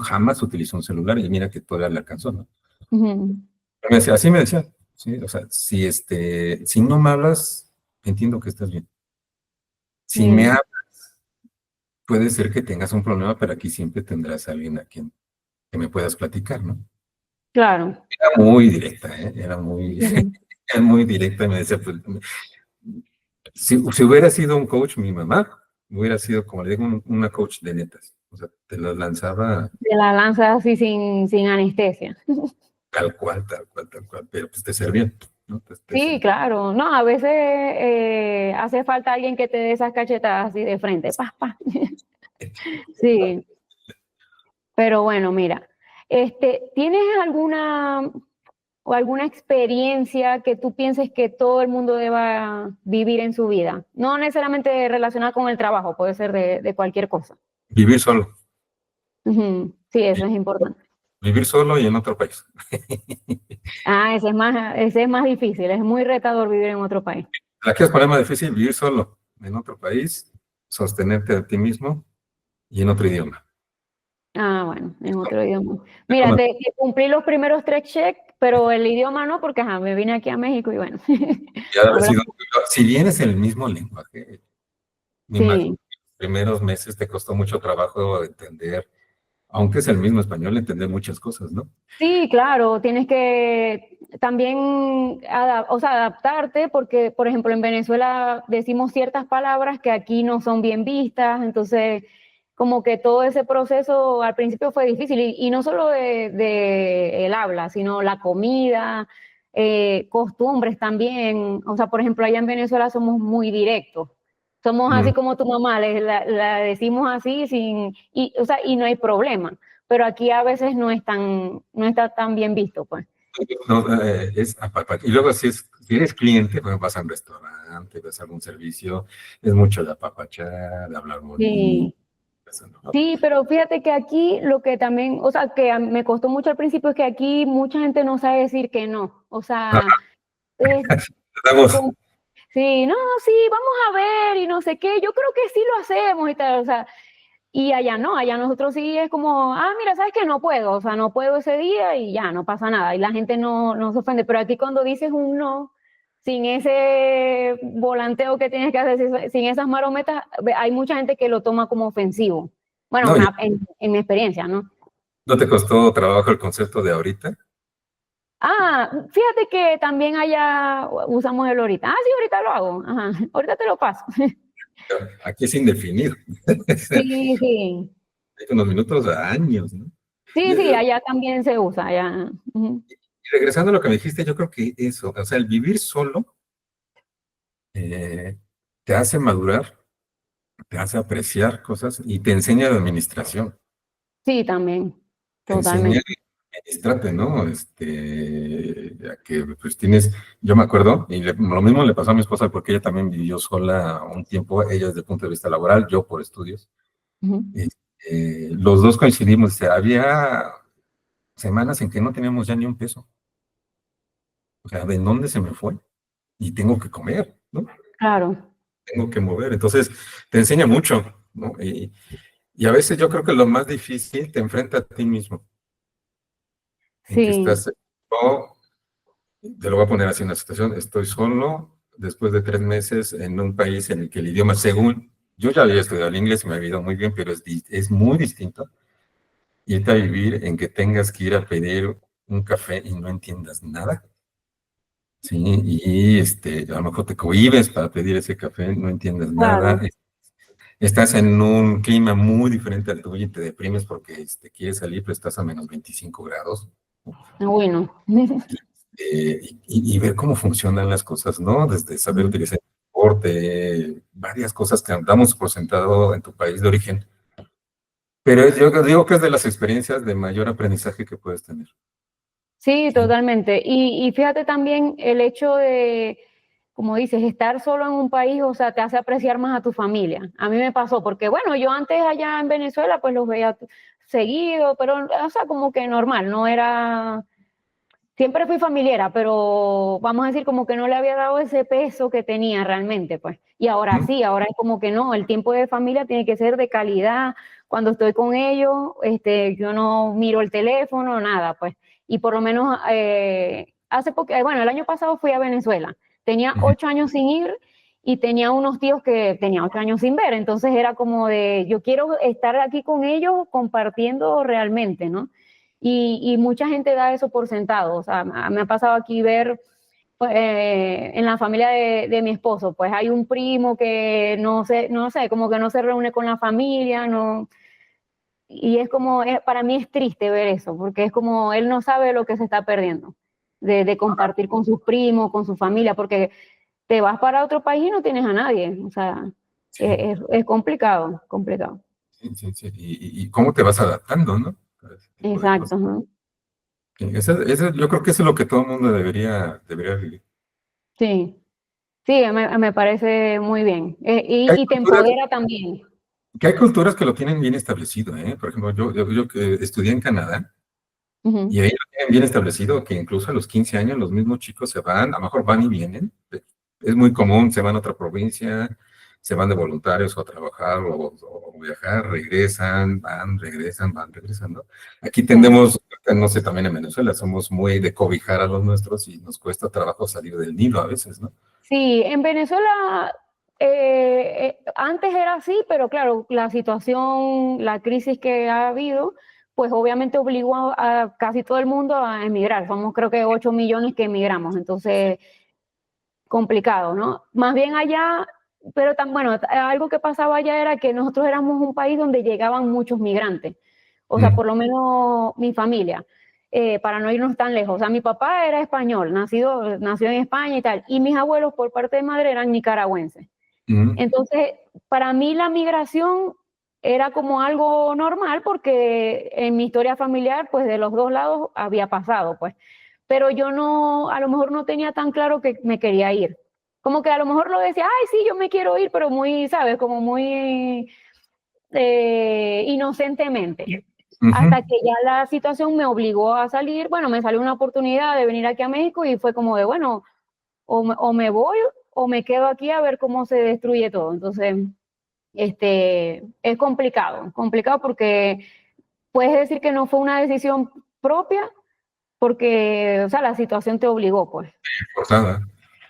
Jamás utilizó un celular, y mira que todavía le alcanzó, ¿no? Ujú. Me decía, así me decía, ¿sí? O sea, si no me hablas, entiendo que estás bien. Si me Sí, hablas, puede ser que tengas un problema, pero aquí siempre tendrás a alguien a quien que me puedas platicar, ¿no? claro. Era muy directa, ¿eh? Era muy, Ujú. era muy directa y me decía, pues, si hubiera sido un coach, mi mamá, hubiera sido, como le digo, una coach de netas. O sea, te las lanzaba De la lanza así sin anestesia. tal cual, tal cual, tal cual, pero pues te servían, ¿no? Te Sí, servían. claro. No, a veces hace falta alguien que te dé esas cachetadas así de frente. Pa, pa. Sí, pero bueno, mira. ¿Tienes alguna experiencia que tú pienses que todo el mundo deba vivir en su vida? No necesariamente relacionada con el trabajo, puede ser de cualquier cosa. Vivir solo, Ujú. Sí, eso vi- es importante. vivir solo y en otro país. Ah, ese es más difícil, es muy retador vivir en otro país. La que es problema difícil, vivir solo en otro país, sostenerte a ti mismo y en otro idioma. Ah, bueno, en otro idioma. Eso Mira, me- te cumplí los primeros tres checks, pero el idioma no, porque ajá, me vine aquí a México y bueno, Ya ha hablamos. sido, si bien es el mismo lenguaje, me imagino Sí, que los primeros meses te costó mucho trabajo entender, aunque es el mismo español, entender muchas cosas, ¿no? sí, claro, tienes que también o sea, adaptarte, porque, por ejemplo, en Venezuela decimos ciertas palabras que aquí no son bien vistas, entonces como que todo ese proceso al principio fue difícil, y no solo de el habla, sino la comida, costumbres también. O sea, por ejemplo, allá en Venezuela somos muy directos. Somos Mm. así como tu mamá, la decimos así o sea, y no hay problema, pero aquí a veces no está tan bien visto, pues. No, y luego si eres cliente, pues vas a un restaurante, vas a algún servicio, es mucho de apapachar, de hablar bonito, Sí, Eso no. Sí, pero fíjate que aquí lo que también, o sea, que me costó mucho al principio es que aquí mucha gente no sabe decir que no. O sea, es Estamos, como, sí, no, sí, vamos a ver y no sé qué, yo creo que sí lo hacemos y tal, o sea, y allá no, allá nosotros sí es como, mira, sabes que no puedo, o sea, no puedo ese día y ya, no pasa nada, y la gente no se ofende, pero aquí cuando dices un no, sin ese volanteo que tienes que hacer, sin esas marometas, hay mucha gente que lo toma como ofensivo. Bueno, no, en mi experiencia, ¿no? ¿no te costó trabajo el concepto de ahorita? Fíjate que también allá usamos el ahorita. Sí, ahorita lo hago. Ajá, ahorita te lo paso. Aquí es indefinido. Sí, sí. Unos minutos a años, ¿no? Sí, Y, sí, allá también se usa, allá. Ujú. regresando a lo que me dijiste, yo creo que eso, o sea, el vivir solo eh, te hace madurar, te hace apreciar cosas y te enseña de administración, Sí, también, te enseña totalmente. a administrarte, ¿no? A que pues tienes, yo me acuerdo, y lo mismo le pasó a mi esposa porque ella también vivió sola un tiempo, ella desde el punto de vista laboral, yo por estudios. Ujú. Los dos coincidimos, o sea, había semanas en que no teníamos ya ni un peso. O sea, ¿de dónde se me fue? Y tengo que comer, ¿no? Claro, Tengo que mover. Entonces, te enseña mucho, ¿no? Y a veces yo creo que lo más difícil te enfrenta a ti mismo, en que sí, estás, o te lo voy a poner así en la situación, estoy solo después de 3 meses en un país en el que el idioma, según, yo ya había estudiado el inglés y me había ido muy bien, pero es muy distinto irte a vivir en que tengas que ir a pedir un café y no entiendas nada. Sí, y a lo mejor te cohibes para pedir ese café, no entiendes nada, claro. estás en un clima muy diferente al tuyo y te deprimes porque quieres salir, pero estás a -25 grados. Bueno. Y ver cómo funcionan las cosas, ¿no? Desde saber utilizar el transporte, varias cosas que damos por sentado en tu país de origen. Pero yo digo que es de las experiencias de mayor aprendizaje que puedes tener. Sí, Sí. totalmente. Y fíjate también el hecho de, como dices, estar solo en un país, o sea, te hace apreciar más a tu familia. A mí me pasó, porque bueno, yo antes allá en Venezuela, pues los veía seguido, pero, o sea, como que normal, no era, siempre fui familiar, pero vamos a decir como que no le había dado ese peso que tenía realmente, pues. Y ahora ¿Mm? sí, ahora es como que no, el tiempo de familia tiene que ser de calidad. Cuando estoy con ellos, yo no miro el teléfono, nada, pues. Y por lo menos hace poco, bueno, el año pasado fui a Venezuela. Tenía Ujú. 8 años sin ir y tenía unos tíos que tenía 8 años sin ver. Entonces era como de, yo quiero estar aquí con ellos compartiendo realmente, ¿no? Y mucha gente da eso por sentado. O sea, me ha pasado aquí ver pues, en la familia de mi esposo, pues hay un primo que no sé, como que no se reúne con la familia, no, y es como, para mí es triste ver eso, porque es como él no sabe lo que se está perdiendo, de compartir con sus primos, con su familia, porque te vas para otro país y no tienes a nadie, o sea, Sí, es complicado, complicado. sí, sí, sí. Y cómo te vas adaptando, ¿no? A ese tipo de cosas. Exacto, ¿no? Sí, yo creo que eso es lo que todo el mundo debería vivir. Sí, sí, me parece muy bien. Hay Y te culturas, empodera también. que hay culturas que lo tienen bien establecido, ¿eh? Por ejemplo, yo que estudié en Canadá y Ujú. ahí lo tienen bien establecido que incluso a los 15 años los mismos chicos se van, a lo mejor van y vienen. Es muy común, se van a otra provincia, se van de voluntarios o a trabajar o viajar, regresan, van, regresan, van, regresan, ¿no? Aquí Claro. tendemos, no sé, también en Venezuela, somos muy de cobijar a los nuestros y nos cuesta trabajo salir del Nilo a veces, ¿no? Sí, en Venezuela antes era así, pero claro, la situación, la crisis que ha habido, pues obviamente obligó a casi todo el mundo a emigrar. Somos creo que 8 millones que emigramos, entonces complicado, ¿no? Más bien allá, pero tan bueno, algo que pasaba allá era que nosotros éramos un país donde llegaban muchos migrantes, o sea, Mm, por lo menos mi familia, para no irnos tan lejos. O sea, mi papá era español, nació en España y tal, y mis abuelos por parte de madre eran nicaragüenses. mm, Entonces, para mí la migración era como algo normal porque en mi historia familiar, pues de los dos lados había pasado, pues. Pero yo no, a lo mejor no tenía tan claro que me quería ir. Como que a lo mejor lo decía, ay, sí, yo me quiero ir, pero muy, ¿sabes? Como muy inocentemente. Ujú. Hasta que ya la situación me obligó a salir, bueno, me salió una oportunidad de venir aquí a México y fue como de, bueno, o me voy o me quedo aquí a ver cómo se destruye todo. Entonces, es complicado porque puedes decir que no fue una decisión propia porque, o sea, la situación te obligó, pues. Forzada.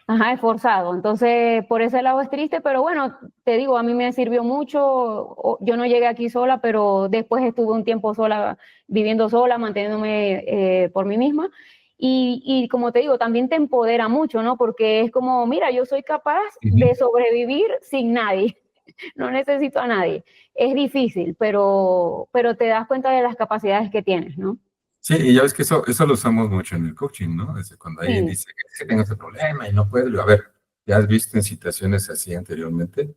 Ajá, es forzado. Entonces, por ese lado es triste, pero bueno, te digo, a mí me sirvió mucho. Yo no llegué aquí sola, pero después estuve un tiempo sola, viviendo sola, manteniéndome por mí misma. Y como te digo, también te empodera mucho, ¿no? Porque es como, mira, yo soy capaz Ujú. de sobrevivir sin nadie. No necesito a nadie. Es difícil, pero te das cuenta de las capacidades que tienes, ¿no? Sí, y ya ves que eso lo usamos mucho en el coaching, ¿no? Desde cuando alguien Sí, dice que tengo este problema y no puedo, digo, a ver, ¿ya has visto en situaciones así anteriormente?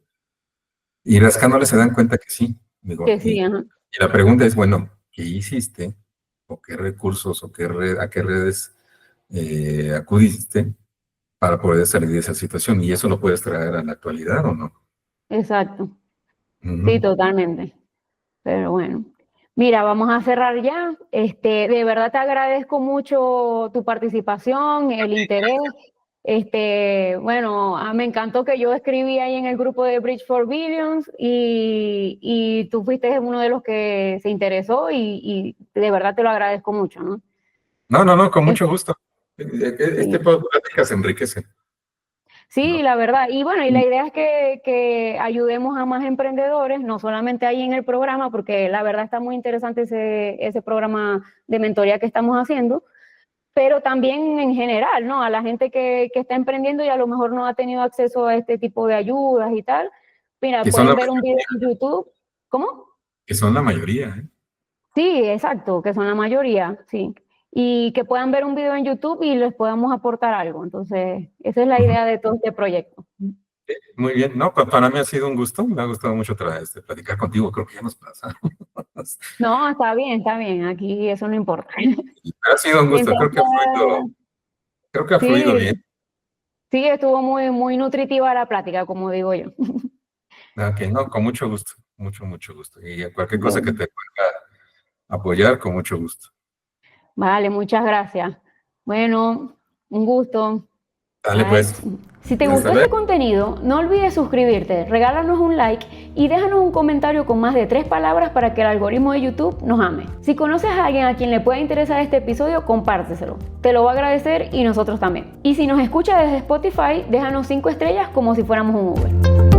Y rascándole se dan cuenta que sí. Digo, que sí, ajá. y la pregunta es, bueno, ¿qué hiciste? ¿O qué recursos o a qué redes acudiste para poder salir de esa situación? Y eso lo puedes traer a la actualidad o no. Exacto. Sí, Ujú. totalmente. Pero bueno, mira, vamos a cerrar ya. De verdad te agradezco mucho tu participación, el interés. Bueno, me encantó que yo escribí ahí en el grupo de Bridge for Billions y tú fuiste uno de los que se interesó y de verdad te lo agradezco mucho, ¿no? No, no, no, con Es- mucho gusto. Este sí. tipo de pláticas enriquece, Sí, ¿no? la verdad. Y bueno, y la idea es que ayudemos a más emprendedores, no solamente ahí en el programa, porque la verdad está muy interesante ese programa de mentoría que estamos haciendo, pero también en general, ¿no? A la gente que está emprendiendo y a lo mejor no ha tenido acceso a este tipo de ayudas y tal. Mira, Que son la pueden ver un video mayoría, en YouTube. ¿Cómo? que son la mayoría, ¿eh? Sí, exacto, que son la mayoría, sí. Y que puedan ver un video en YouTube y les podamos aportar algo. Entonces, esa es la Ujú. idea de todo este proyecto. Muy bien, no, para mí ha sido un gusto, me ha gustado mucho platicar contigo, creo que ya nos pasamos. No, está bien, aquí eso no importa. Ha sido un gusto, Entonces, creo que ha fluido bien. sí, sí, estuvo muy, muy nutritiva la plática, como digo yo. Ok, no, con mucho gusto, mucho, mucho gusto. Y cualquier cosa que Bueno, te pueda apoyar, con mucho gusto. vale, muchas gracias. Bueno, un gusto. Dale Ay, pues, si te hasta gustó luego. este contenido, no olvides suscribirte, regálanos un like y déjanos un comentario con más de 3 palabras para que el algoritmo de YouTube nos ame. Si conoces a alguien a quien le pueda interesar este episodio, compárteselo. Te lo va a agradecer y nosotros también. Y si nos escuchas desde Spotify, déjanos 5 estrellas como si fuéramos un Uber.